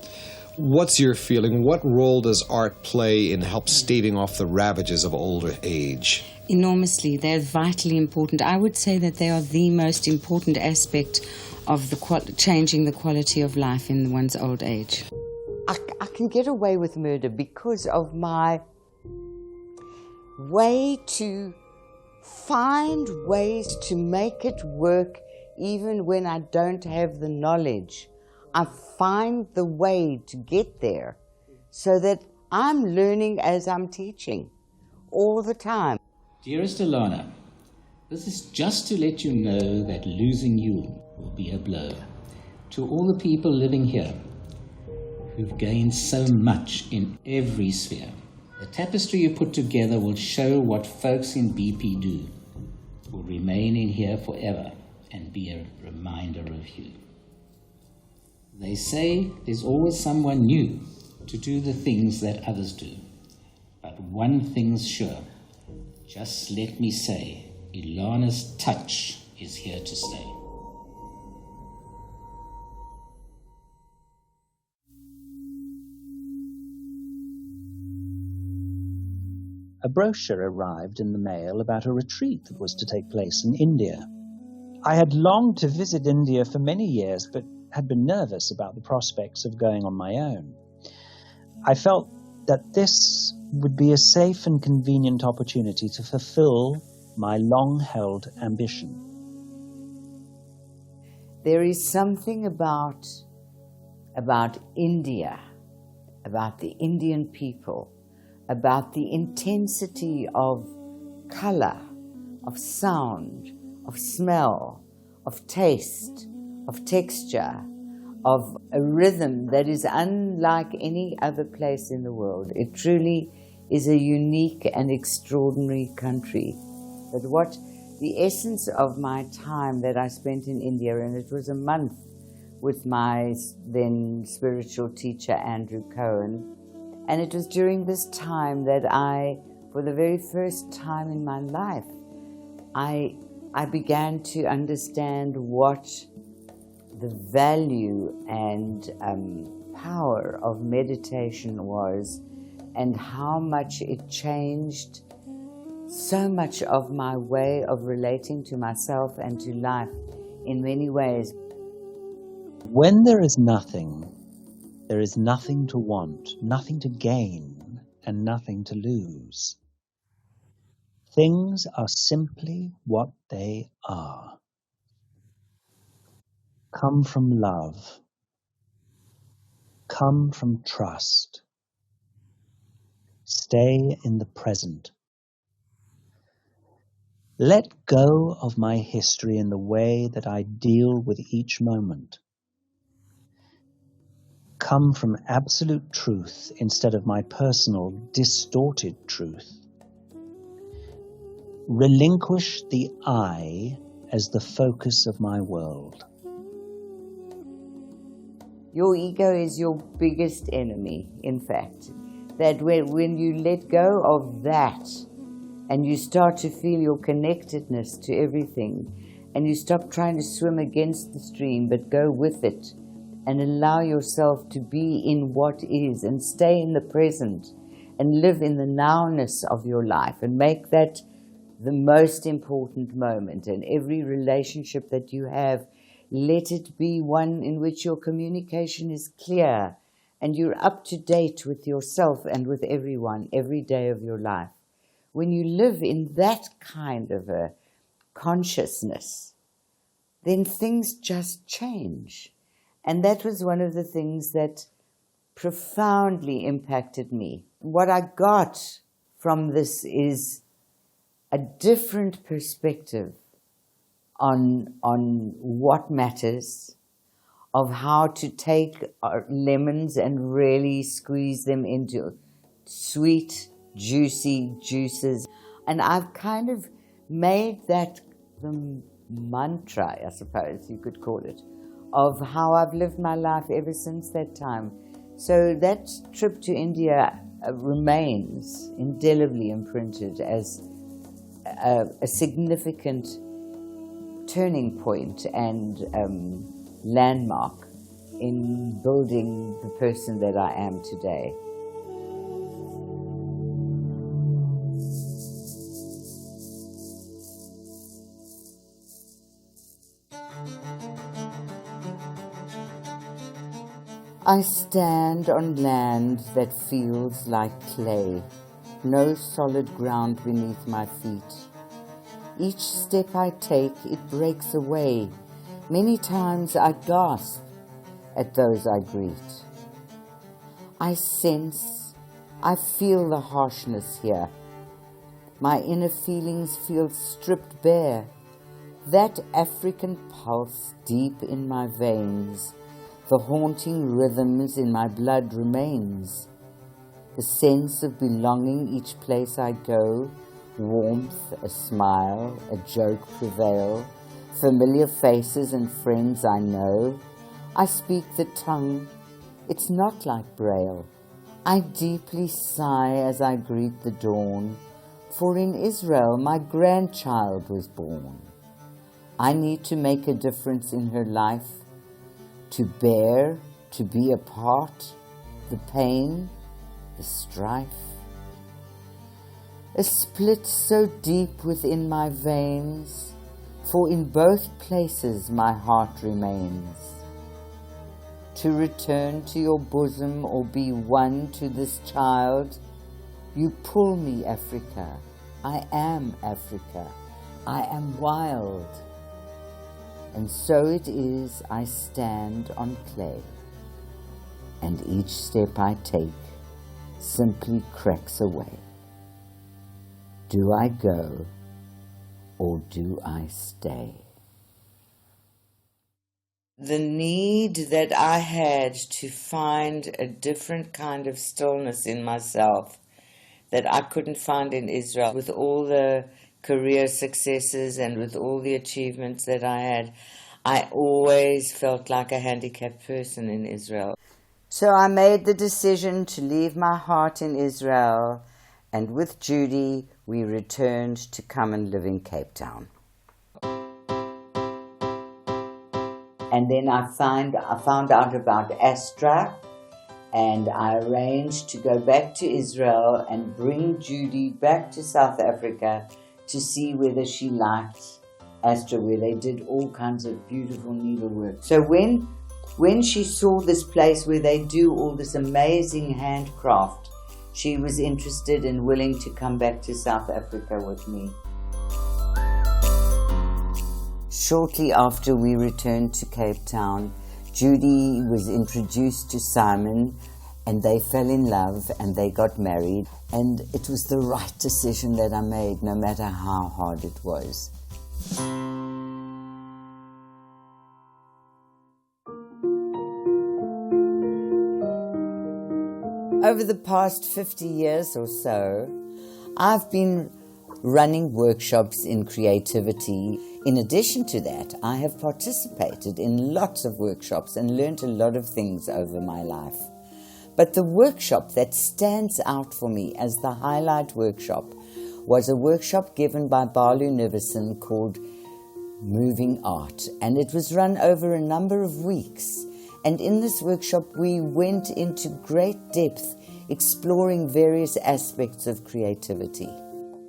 what's your feeling? What role does art play in help staving off the ravages of older age? Enormously. They're vitally important. I would say that they are the most important aspect of changing the quality of life in one's old age. I can get away with murder because of my way to find ways to make it work even when I don't have the knowledge. I find the way to get there so that I'm learning as I'm teaching all the time. Dearest Ilana, this is just to let you know that losing you will be a blow. To all the people living here who've gained so much in every sphere, the tapestry you put together will show what folks in BP do, will remain in here forever and be a reminder of you. They say there's always someone new to do the things that others do. But one thing's sure, just let me say, Ilana's touch is here to stay. A brochure arrived in the mail about a retreat that was to take place in India. I had longed to visit India for many years, but had been nervous about the prospects of going on my own. I felt that this would be a safe and convenient opportunity to fulfill my long-held ambition. There is something about India, about the Indian people, about the intensity of color, of sound, of smell, of taste, of texture, of a rhythm that is unlike any other place in the world. It truly is a unique and extraordinary country. But what the essence of my time that I spent in India, and it was a month with my then spiritual teacher, Leonard Cohen, and it was during this time that I, for the very first time in my life, I began to understand what the value and power of meditation was, and how much it changed so much of my way of relating to myself and to life in many ways. When there is nothing, there is nothing to want, nothing to gain, and nothing to lose. Things are simply what they are. Come from love. Come from trust. Stay in the present. Let go of my history in the way that I deal with each moment. Come from absolute truth instead of my personal, distorted truth. Relinquish the I as the focus of my world. Your ego is your biggest enemy, in fact. That when you let go of that and you start to feel your connectedness to everything, and you stop trying to swim against the stream but go with it and allow yourself to be in what is and stay in the present and live in the nowness of your life and make that the most important moment, and every relationship that you have, let it be one in which your communication is clear and you're up to date with yourself and with everyone every day of your life. When you live in that kind of a consciousness, then things just change. And that was one of the things that profoundly impacted me. What I got from this is a different perspective on what matters, of how to take lemons and really squeeze them into sweet, juicy juices. And I've kind of made that the mantra, I suppose you could call it, of how I've lived my life ever since that time. So that trip to India remains indelibly imprinted as a significant turning point and landmark in building the person that I am today. I stand on land that feels like clay, no solid ground beneath my feet. Each step I take, it breaks away. Many times I gasp at those I greet. I sense, I feel the harshness here. My inner feelings feel stripped bare. That African pulse deep in my veins, The haunting rhythms in my blood remains. The sense of belonging each place I go, warmth, a smile, a joke prevail, familiar faces and friends I know. I speak the tongue, it's not like Braille. I deeply sigh as I greet the dawn, for in Israel my grandchild was born. I need to make a difference in her life, to bear, to be a part, the pain, the strife. A split so deep within my veins, for in both places my heart remains. To return to your bosom or be one to this child, you pull me, Africa. I am Africa. I am wild. And so it is I stand on clay, and each step I take simply cracks away. Do I go or do I stay? The need that I had to find a different kind of stillness in myself that I couldn't find in Israel, with all the career successes and with all the achievements that I had, I always felt like a handicapped person in Israel. So I made the decision to leave my heart in Israel, and with Judy we returned to come and live in Cape Town. And then I found out about Astra, and I arranged to go back to Israel and bring Judy back to South Africa to see whether she liked Astra, where they did all kinds of beautiful needlework. So when she saw this place where they do all this amazing handcraft, she was interested and willing to come back to South Africa with me. Shortly after we returned to Cape Town, Judy was introduced to Simon, and they fell in love and they got married, and it was the right decision that I made, no matter how hard it was. Over the past 50 years or so, I've been running workshops in creativity. In addition to that, I have participated in lots of workshops and learned a lot of things over my life. But the workshop that stands out for me as the highlight workshop was a workshop given by Balu Nivison called Moving Art, and it was run over a number of weeks. And in this workshop we went into great depth exploring various aspects of creativity.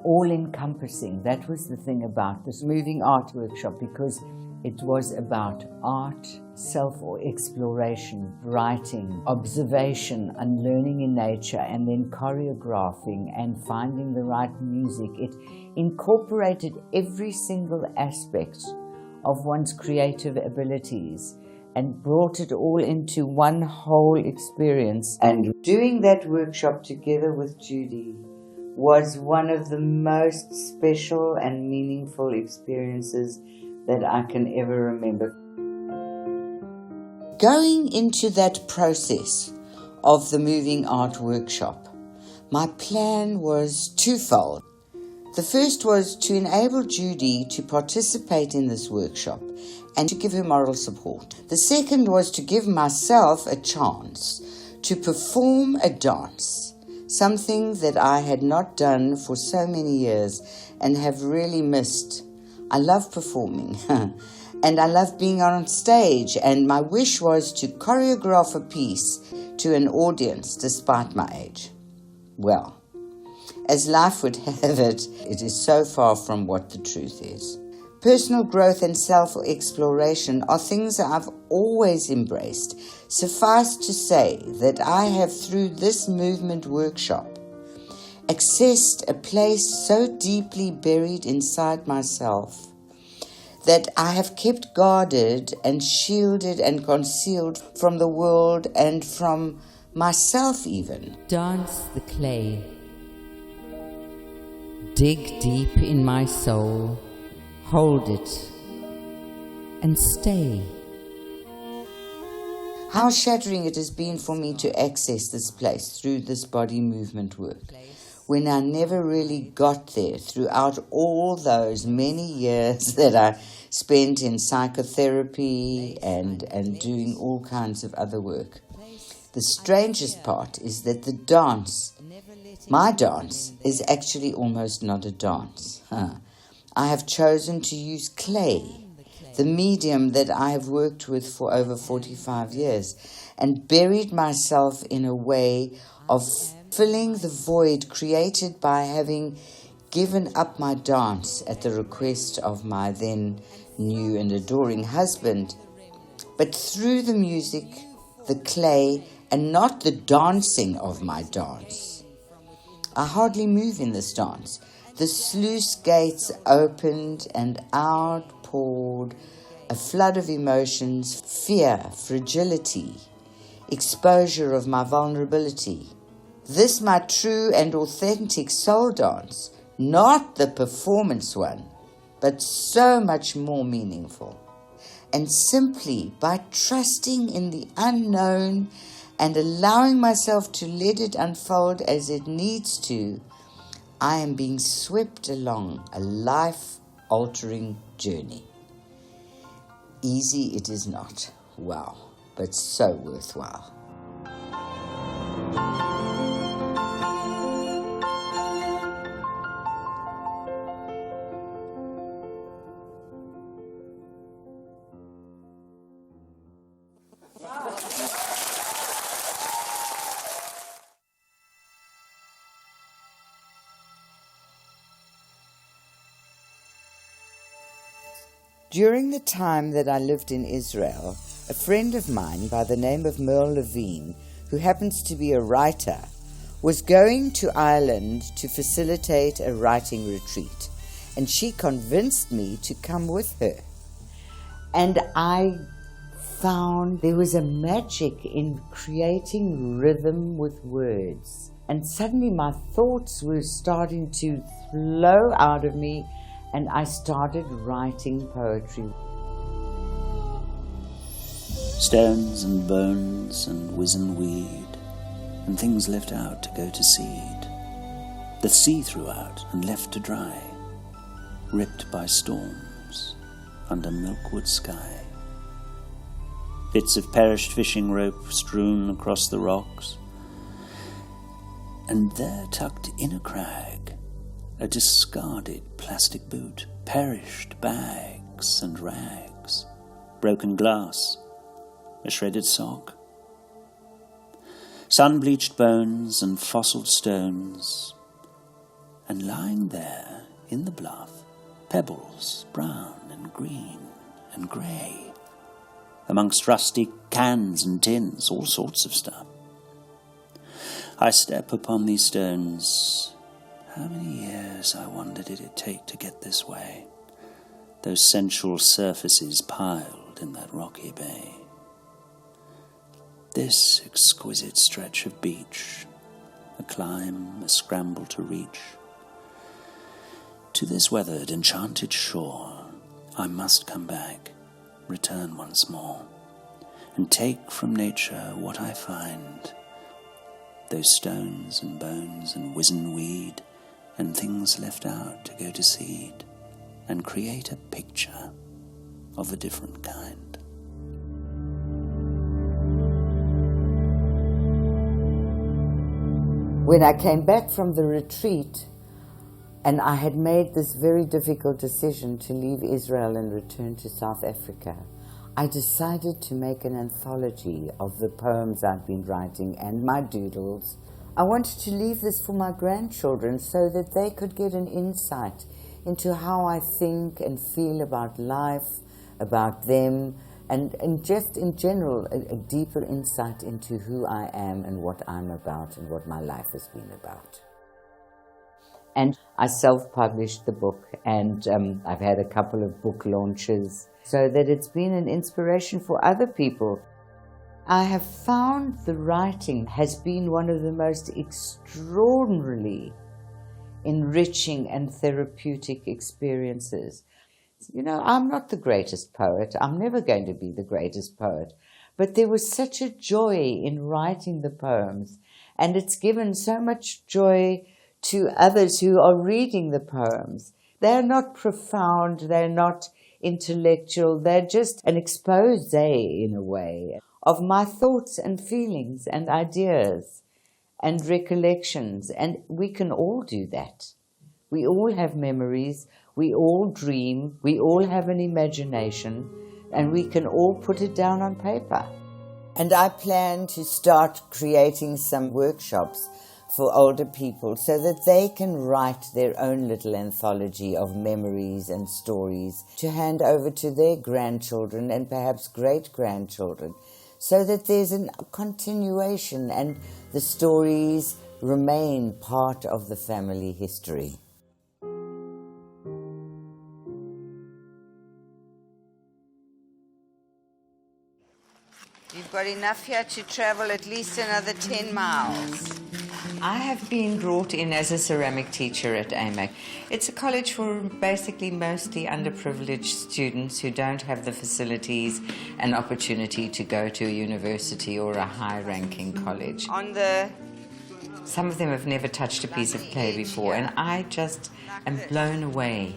All-encompassing, that was the thing about this Moving Art workshop, because it was about art, self-exploration, writing, observation, and learning in nature, and then choreographing and finding the right music. It incorporated every single aspect of one's creative abilities and brought it all into one whole experience. And doing that workshop together with Judy was one of the most special and meaningful experiences that I can ever remember. Going into that process of the Moving Art workshop, my plan was twofold. The first was to enable Judy to participate in this workshop and to give her moral support. The second was to give myself a chance to perform a dance, something that I had not done for so many years and have really missed. I love performing and I love being on stage, and my wish was to choreograph a piece to an audience despite my age. Well, as life would have it, it is so far from what the truth is. Personal growth and self-exploration are things I've always embraced. Suffice to say that I have, through this movement workshop, accessed a place so deeply buried inside myself that I have kept guarded and shielded and concealed from the world and from myself even. Dance the clay. Dig deep in my soul. Hold it and stay. How shattering it has been for me to access this place through this body movement work, when I never really got there throughout all those many years that I spent in psychotherapy and doing all kinds of other work. The strangest part is that the dance, my dance, is actually almost not a dance. I have chosen to use clay, the medium that I have worked with for over 45 years, and buried myself in a way of filling the void created by having given up my dance at the request of my then new and adoring husband. But through the music, the clay, and not the dancing of my dance. I hardly move in this dance. The sluice gates opened and out poured a flood of emotions, fear, fragility, exposure of my vulnerability. This my true and authentic soul dance, not the performance one, but so much more meaningful. And simply by trusting in the unknown and allowing myself to let it unfold as it needs to, I am being swept along a life-altering journey. Easy it is not, wow, but so worthwhile. During the time that I lived in Israel, a friend of mine by the name of Merle Levine, who happens to be a writer, was going to Ireland to facilitate a writing retreat, and she convinced me to come with her. And I found there was a magic in creating rhythm with words. And suddenly my thoughts were starting to flow out of me, and I started writing poetry. Stones and bones and wizen weed, and things left out to go to seed. The sea threw out and left to dry, ripped by storms under milkwood sky. Bits of perished fishing rope strewn across the rocks, and there tucked in a crag, a discarded plastic boot, perished bags and rags, broken glass, a shredded sock, sun-bleached bones and fossiled stones, and lying there in the bluff, pebbles brown and green and grey, amongst rusty cans and tins, all sorts of stuff. I step upon these stones. How many years, I wonder, did it take to get this way? Those sensual surfaces piled in that rocky bay. This exquisite stretch of beach, a climb, a scramble to reach. To this weathered, enchanted shore, I must come back, return once more, and take from nature what I find. Those stones and bones and wizen weed, and things left out to go to seed, and create a picture of a different kind. When I came back from the retreat, and I had made this very difficult decision to leave Israel and return to South Africa, I decided to make an anthology of the poems I'd been writing and my doodles. I wanted to leave this for my grandchildren so that they could get an insight into how I think and feel about life, about them, and just in general, a deeper insight into who I am and what I'm about and what my life has been about. And I self-published the book, and I've had a couple of book launches, so that it's been an inspiration for other people. I have found the writing has been one of the most extraordinarily enriching and therapeutic experiences. You know, I'm not the greatest poet. I'm never going to be the greatest poet. But there was such a joy in writing the poems, and it's given so much joy to others who are reading the poems. They're not profound, they're not intellectual, they're just an expose, in a way, of my thoughts and feelings and ideas and recollections, and we can all do that. We all have memories, we all dream, we all have an imagination, and we can all put it down on paper. And I plan to start creating some workshops for older people so that they can write their own little anthology of memories and stories to hand over to their grandchildren and perhaps great-grandchildren, so that there's a continuation and the stories remain part of the family history. You've got enough here to travel at least another 10 miles. I have been brought in as a ceramic teacher at AMAC. It's a college for basically mostly underprivileged students who don't have the facilities and opportunity to go to a university or a high-ranking college. Some of them have never touched a piece of clay before, and I just am blown away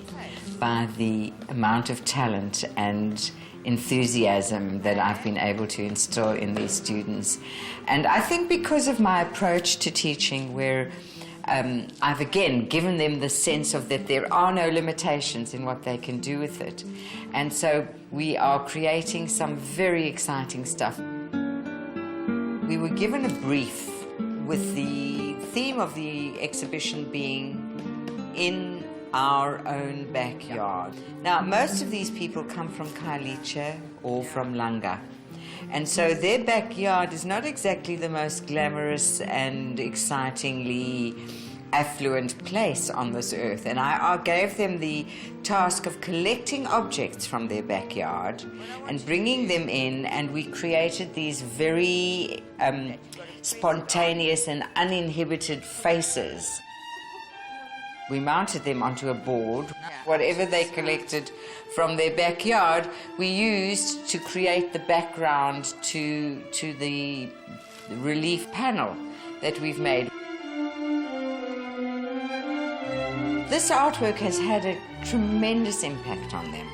by the amount of talent and enthusiasm that I've been able to instill in these students. And I think because of my approach to teaching, where I've again given them the sense of that there are no limitations in what they can do with it. And so we are creating some very exciting stuff. We were given a brief with the theme of the exhibition being in our own backyard. Now, most of these people come from Khayelitsha or from Langa. And so their backyard is not exactly the most glamorous and excitingly affluent place on this earth. And I gave them the task of collecting objects from their backyard and bringing them in, and we created these very spontaneous and uninhibited faces. We mounted them onto a board. Whatever they collected from their backyard, we used to create the background to the relief panel that we've made. This artwork has had a tremendous impact on them,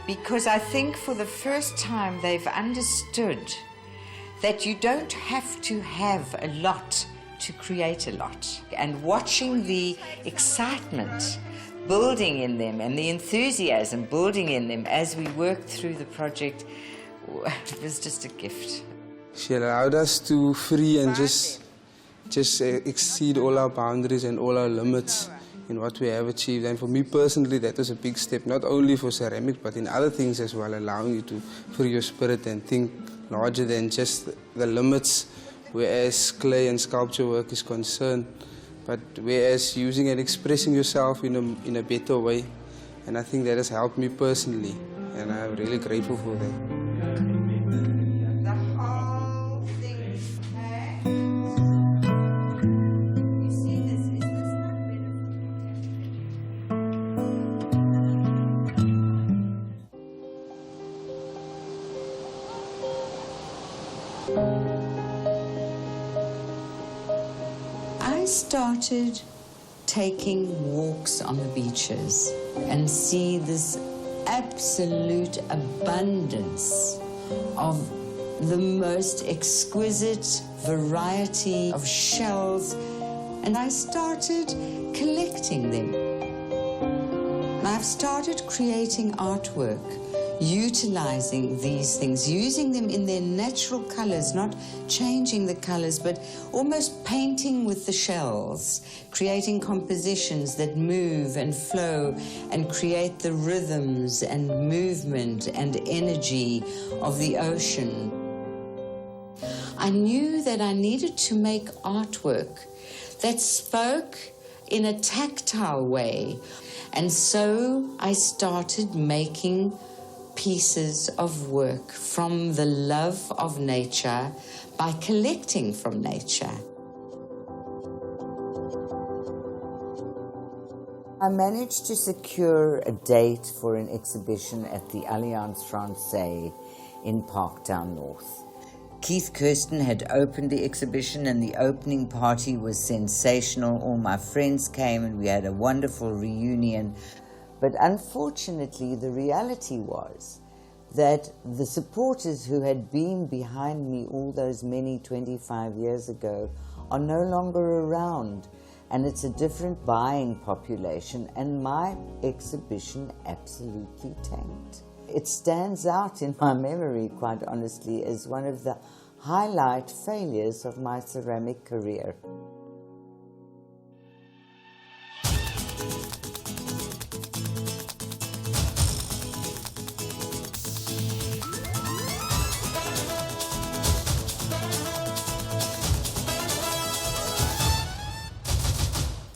because I think for the first time they've understood that you don't have to have a lot to create a lot. And watching the excitement building in them and the enthusiasm building in them as we worked through the project, it was just a gift. She allowed us to free and just exceed all our boundaries and all our limits in what we have achieved. And for me personally, that was a big step, not only for ceramic, but in other things as well, allowing you to free your spirit and think larger than just the limits, whereas clay and sculpture work is concerned, but whereas using and expressing yourself in a better way. And I think that has helped me personally, and I'm really grateful for that. I started taking walks on the beaches and see this absolute abundance of the most exquisite variety of shells, and I started collecting them. And I've started creating artwork, utilizing these things, using them in their natural colors, not changing the colors, but almost painting with the shells, creating compositions that move and flow and create the rhythms and movement and energy of the ocean. I knew that I needed to make artwork that spoke in a tactile way, and so I started making pieces of work from the love of nature by collecting from nature. I managed to secure a date for an exhibition at the Alliance Francaise in Parktown North. Keith Kirsten had opened the exhibition and the opening party was sensational. All my friends came and we had a wonderful reunion. But unfortunately, the reality was that the supporters who had been behind me all those many 25 years ago are no longer around. And it's a different buying population, and my exhibition absolutely tanked. It stands out in my memory, quite honestly, as one of the highlight failures of my ceramic career.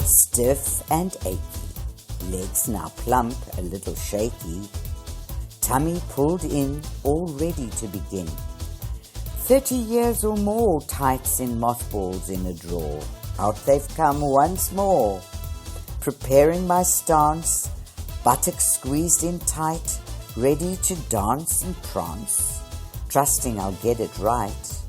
Stiff and achy, legs now plump, a little shaky, tummy pulled in, all ready to begin. 30 years or more, tights in mothballs in a drawer. Out they've come once more, preparing my stance, buttocks squeezed in tight, ready to dance and prance, trusting I'll get it right.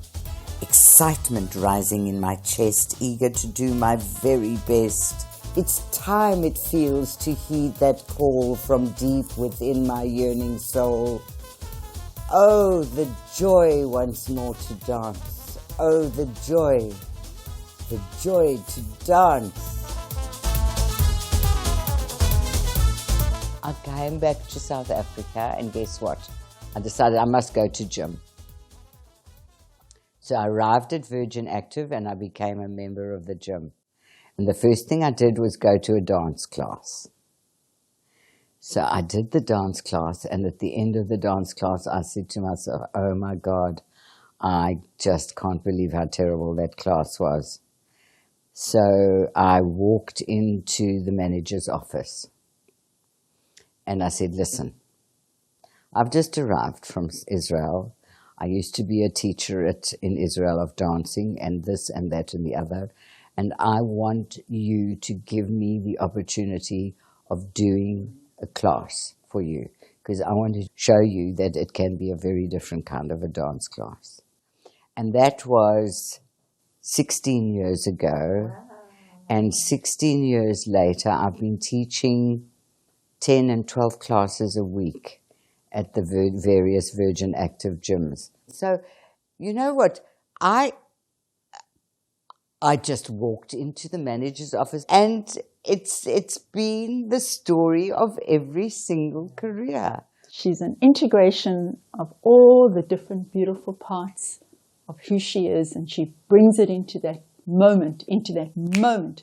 Excitement rising in my chest, eager to do my very best. It's time, it feels, to heed that call from deep within my yearning soul. Oh, the joy once more to dance. Oh, the joy to dance. I came back to South Africa, and guess what? I decided I must go to gym. So I arrived at Virgin Active and I became a member of the gym. And the first thing I did was go to a dance class. So I did the dance class, and at the end of the dance class, I said to myself, oh my God, I just can't believe how terrible that class was. So I walked into the manager's office and I said, listen, I've just arrived from Israel. I used to be a teacher in Israel of dancing and this and that and the other. And I want you to give me the opportunity of doing a class for you, because I want to show you that it can be a very different kind of a dance class. And that was 16 years ago. Wow. And 16 years later, I've been teaching 10 and 12 classes a week at the various Virgin Active gyms. So, you know what? I just walked into the manager's office, and it's been the story of every single career. She's an integration of all the different beautiful parts of who she is, and she brings it into that moment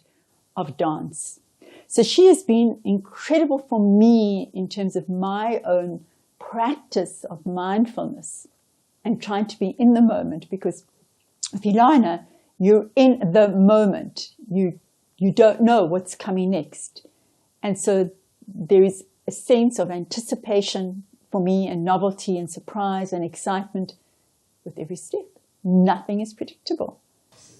of dance. So she has been incredible for me in terms of my own practice of mindfulness and trying to be in the moment, because with Ilana, you're in the moment. You don't know what's coming next. And so there is a sense of anticipation for me, and novelty and surprise and excitement with every step. Nothing is predictable.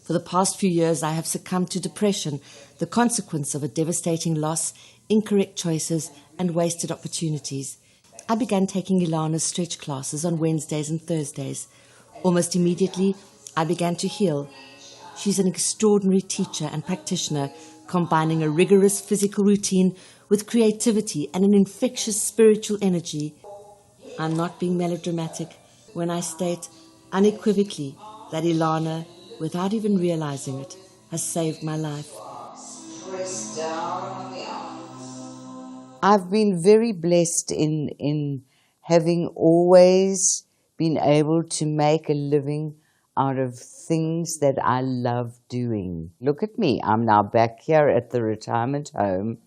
For the past few years, I have succumbed to depression, the consequence of a devastating loss, incorrect choices, and wasted opportunities. I began taking Ilana's stretch classes on Wednesdays and Thursdays. Almost immediately, I began to heal. She's an extraordinary teacher and practitioner, combining a rigorous physical routine with creativity and an infectious spiritual energy. I'm not being melodramatic when I state unequivocally that Ilana, without even realizing it, has saved my life. Press down on the arms. I've been very blessed in having always been able to make a living out of things that I love doing. Look at me, I'm now back here at the retirement home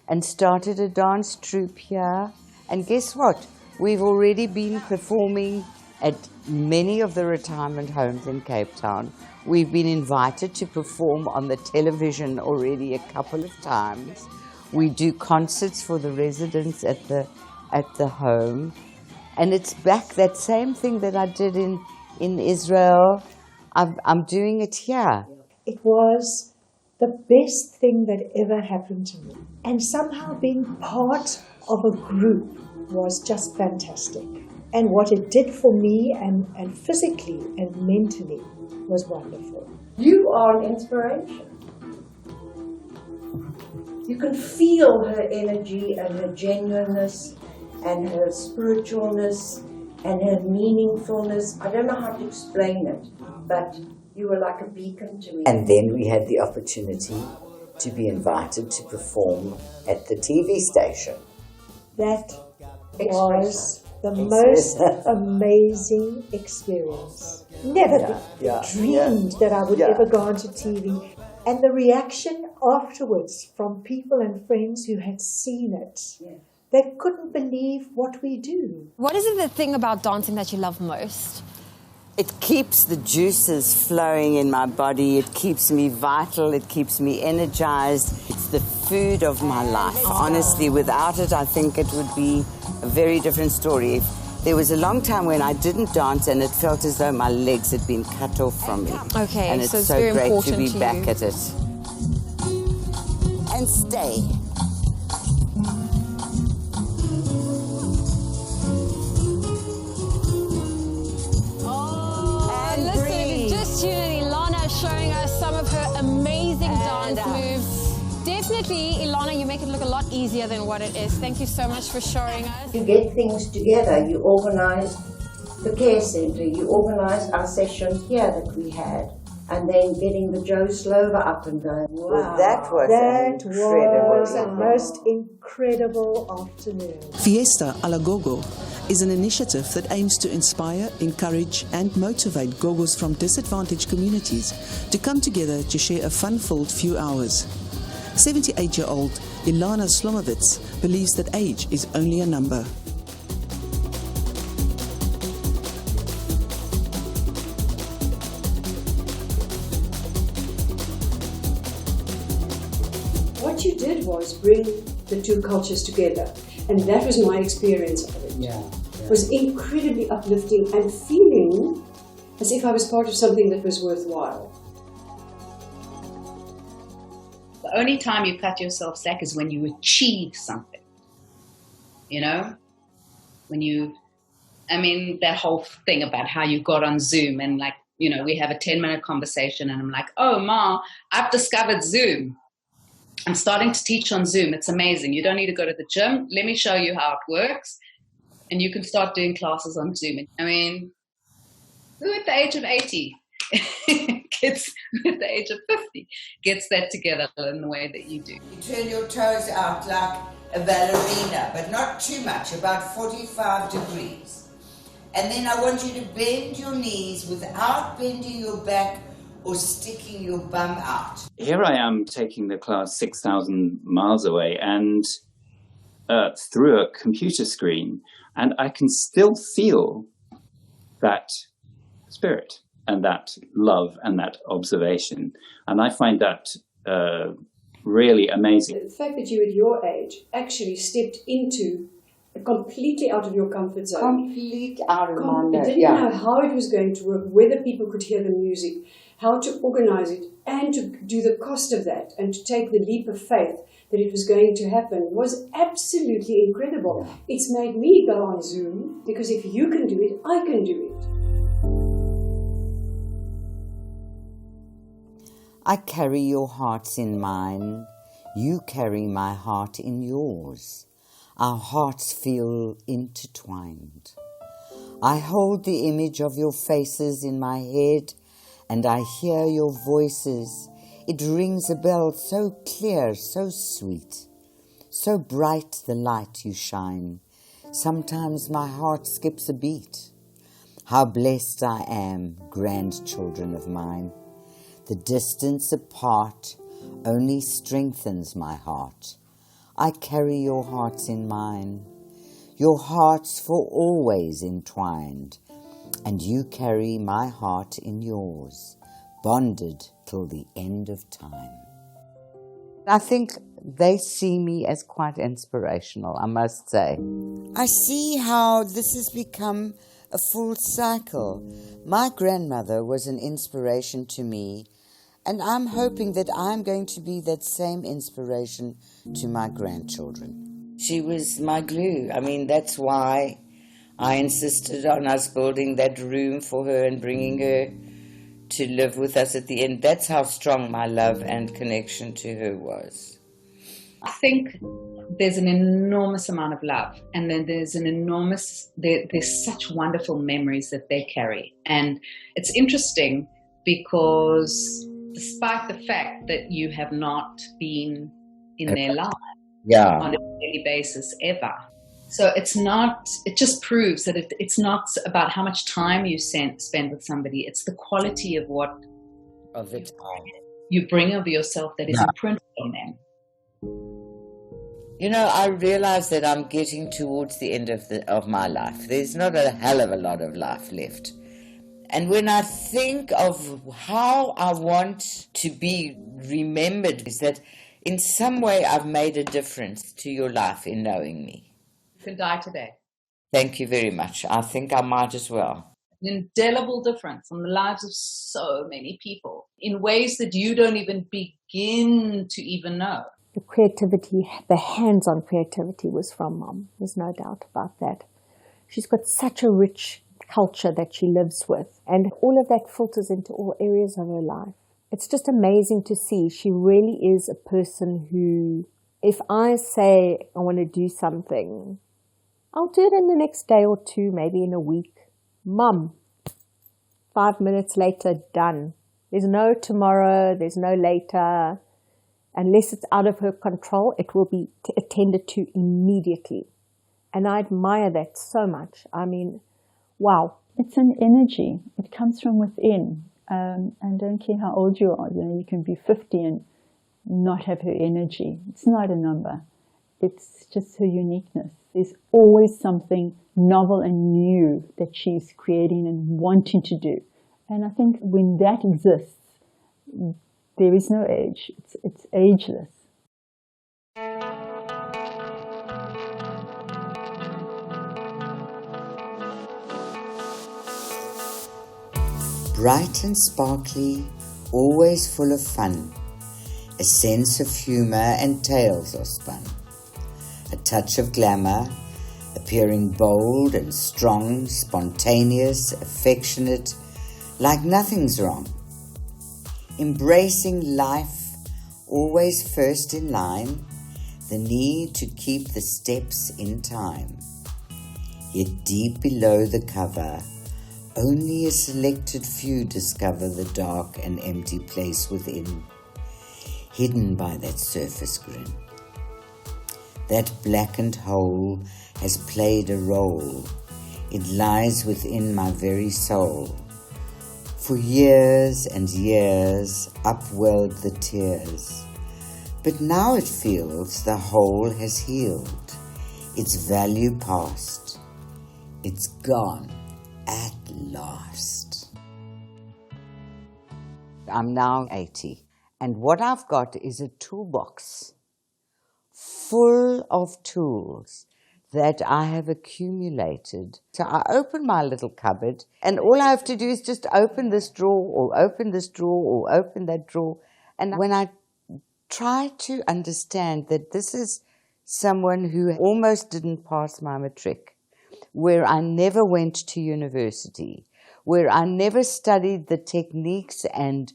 and started a dance troupe here. And guess what? We've already been performing at many of the retirement homes in Cape Town. We've been invited to perform on the television already a couple of times. We do concerts for the residents at the home. And it's back, that same thing that I did in Israel. I'm doing it here. It was the best thing that ever happened to me. And somehow being part of a group was just fantastic. And what it did for me and physically and mentally was wonderful. You are an inspiration. You can feel her energy and her genuineness and her spiritualness and her meaningfulness. I don't know how to explain it, but you were like a beacon to me. And then we had the opportunity to be invited to perform at the TV station. That was the most amazing experience. Never dreamed that I would ever go onto TV. And the reaction afterwards from people and friends who had seen it, they couldn't believe what we do. What is it the thing about dancing that you love most? It keeps the juices flowing in my body. It keeps me vital. It keeps me energized. It's the food of my life. Honestly, without it, I think it would be a very different story. There was a long time when I didn't dance and it felt as though my legs had been cut off from me. Okay, and it's so very great to be important back at it. And stay. And listen, just tuned in, Ilana showing us some of her amazing dance moves. Definitely, Ilana, you make it look a lot easier than what it is. Thank you so much for showing us. You get things together. You organise the care centre. You organise our session here that we had. And then getting the Joe Slover up and going. Wow. That was a most incredible afternoon. Fiesta a la Gogo is an initiative that aims to inspire, encourage and motivate Gogos from disadvantaged communities to come together to share a fun-filled few hours. 78-year-old Ilana Slomovitz believes that age is only a number. What you did was bring the two cultures together, and that was my experience of it. It was incredibly uplifting and feeling as if I was part of something that was worthwhile. The only time you cut yourself slack is when you achieve something, you know? That whole thing about how you got on Zoom and like, you know, we have a 10-minute conversation and I'm like, oh, Ma, I've discovered Zoom. I'm starting to teach on Zoom. It's amazing. You don't need to go to the gym. Let me show you how it works. And you can start doing classes on Zoom. I mean, who at the age of 80 gets, at the age of 50, gets that together in the way that you do? You turn your toes out like a ballerina, but not too much, about 45 degrees. And then I want you to bend your knees without bending your back or sticking your bum out. Here I am taking the class 6,000 miles away and through a computer screen, and I can still feel that spirit and that love and that observation. And I find that really amazing. The fact that you at your age actually stepped into completely out of your comfort zone. Complete out of my You didn't know how it was going to work, whether people could hear the music, how to organize it, and to do the cost of that, and to take the leap of faith that it was going to happen was absolutely incredible. It's made me go on Zoom, because if you can do it, I can do it. I carry your hearts in mine. You carry my heart in yours. Our hearts feel intertwined. I hold the image of your faces in my head, and I hear your voices. It rings a bell so clear, so sweet, so bright the light you shine. Sometimes my heart skips a beat. How blessed I am, grandchildren of mine. The distance apart only strengthens my heart. I carry your hearts in mine, your hearts for always entwined, and you carry my heart in yours, bonded till the end of time. I think they see me as quite inspirational, I must say. I see how this has become a full cycle. My grandmother was an inspiration to me, and I'm hoping that I'm going to be that same inspiration to my grandchildren. She was my glue. I mean, that's why I insisted on us building that room for her and bringing her to live with us at the end. That's how strong my love and connection to her was. I think there's an enormous amount of love, and then there's such wonderful memories that they carry. And it's interesting because despite the fact that you have not been in their life on a daily basis ever. So it just proves that it's not about how much time you spend with somebody, it's the quality of the time you bring of yourself that is imprinted on them. You know, I realize that I'm getting towards the end of my life. There's not a hell of a lot of life left. And when I think of how I want to be remembered, is that in some way I've made a difference to your life in knowing me. You can die today. Thank you very much. I think I might as well. An indelible difference on the lives of so many people in ways that you don't even begin to even know. The creativity, the hands-on creativity was from Mom. There's no doubt about that. She's got such a rich culture that she lives with, and all of that filters into all areas of her life. It's just amazing to see. She really is a person who, if I say I want to do something, I'll do it in the next day or two, maybe in a week. Mom, 5 minutes later, done. There's no tomorrow, there's no later. Unless it's out of her control, it will be attended to immediately. And I admire that so much. I mean, wow. It's an energy. It comes from within. And don't care how old you are. You know, you can be 50 and not have her energy. It's not a number. It's just her uniqueness. There's always something novel and new that she's creating and wanting to do. And I think when that exists, there is no age. It's ageless. Bright and sparkly, always full of fun. A sense of humour and tales are spun. A touch of glamour, appearing bold and strong, spontaneous, affectionate, like nothing's wrong. Embracing life, always first in line, the need to keep the steps in time. Yet deep below the cover, only a selected few discover the dark and empty place within, hidden by that surface grin. That blackened hole has played a role. It lies within my very soul. For years and years upwelled the tears, but now it feels the hole has healed, its value past, it's gone at last. I'm now 80, and what I've got is a toolbox full of tools that I have accumulated. So I open my little cupboard, and all I have to do is just open this drawer, or open this drawer, or open that drawer. And when I try to understand that this is someone who almost didn't pass my matric, where I never went to university, where I never studied the techniques and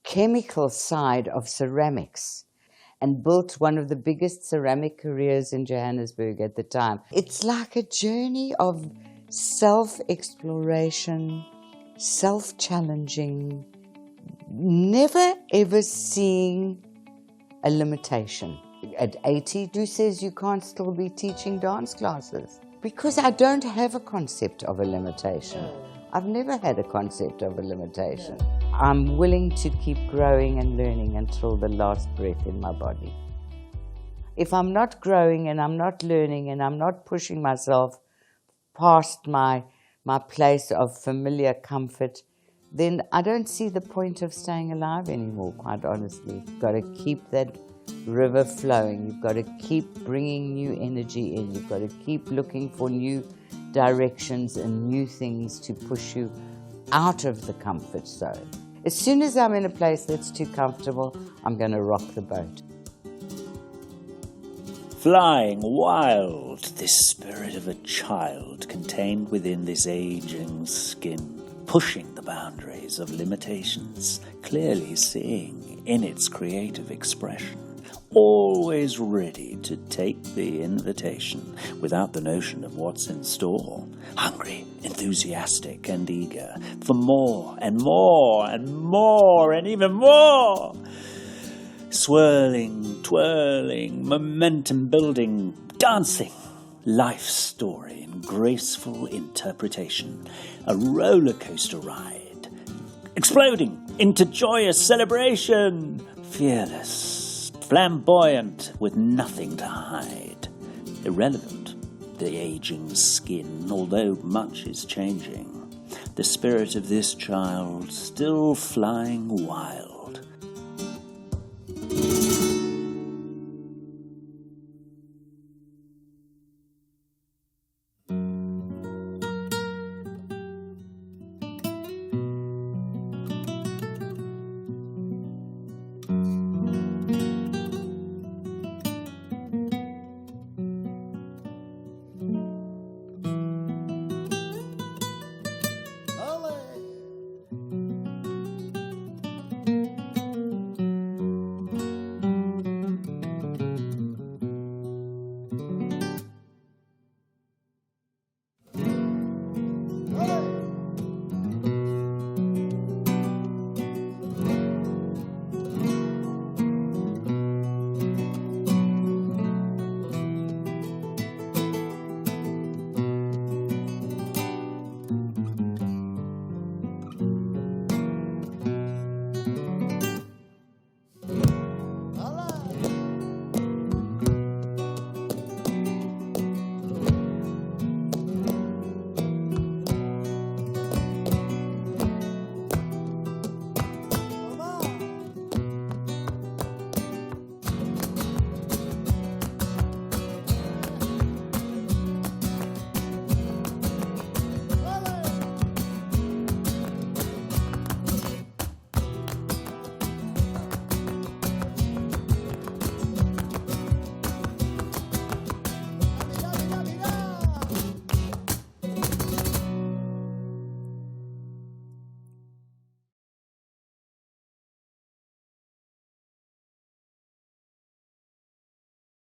chemical side of ceramics, and built one of the biggest ceramic careers in Johannesburg at the time. It's like a journey of self-exploration, self-challenging, never ever seeing a limitation. At 80, who says you can't still be teaching dance classes? Because I don't have a concept of a limitation. I've never had a concept of a limitation. I'm willing to keep growing and learning until the last breath in my body. If I'm not growing and I'm not learning and I'm not pushing myself past my place of familiar comfort, then I don't see the point of staying alive anymore, quite honestly. You've got to keep that river flowing. You've got to keep bringing new energy in. You've got to keep looking for new directions and new things to push you out of the comfort zone. As soon as I'm in a place that's too comfortable, I'm going to rock the boat. flying wild, this spirit of a child contained within this aging skin, pushing the boundaries of limitations, clearly seeing in its creative expression, always ready to take the invitation without the notion of what's in store, hungry, enthusiastic and eager for more and more and more and even more. Swirling, twirling, momentum building, dancing, life story in graceful interpretation, a roller coaster ride, exploding into joyous celebration, fearless, flamboyant, with nothing to hide, irrelevant, the aging skin, although much is changing, the spirit of this child still flying wild.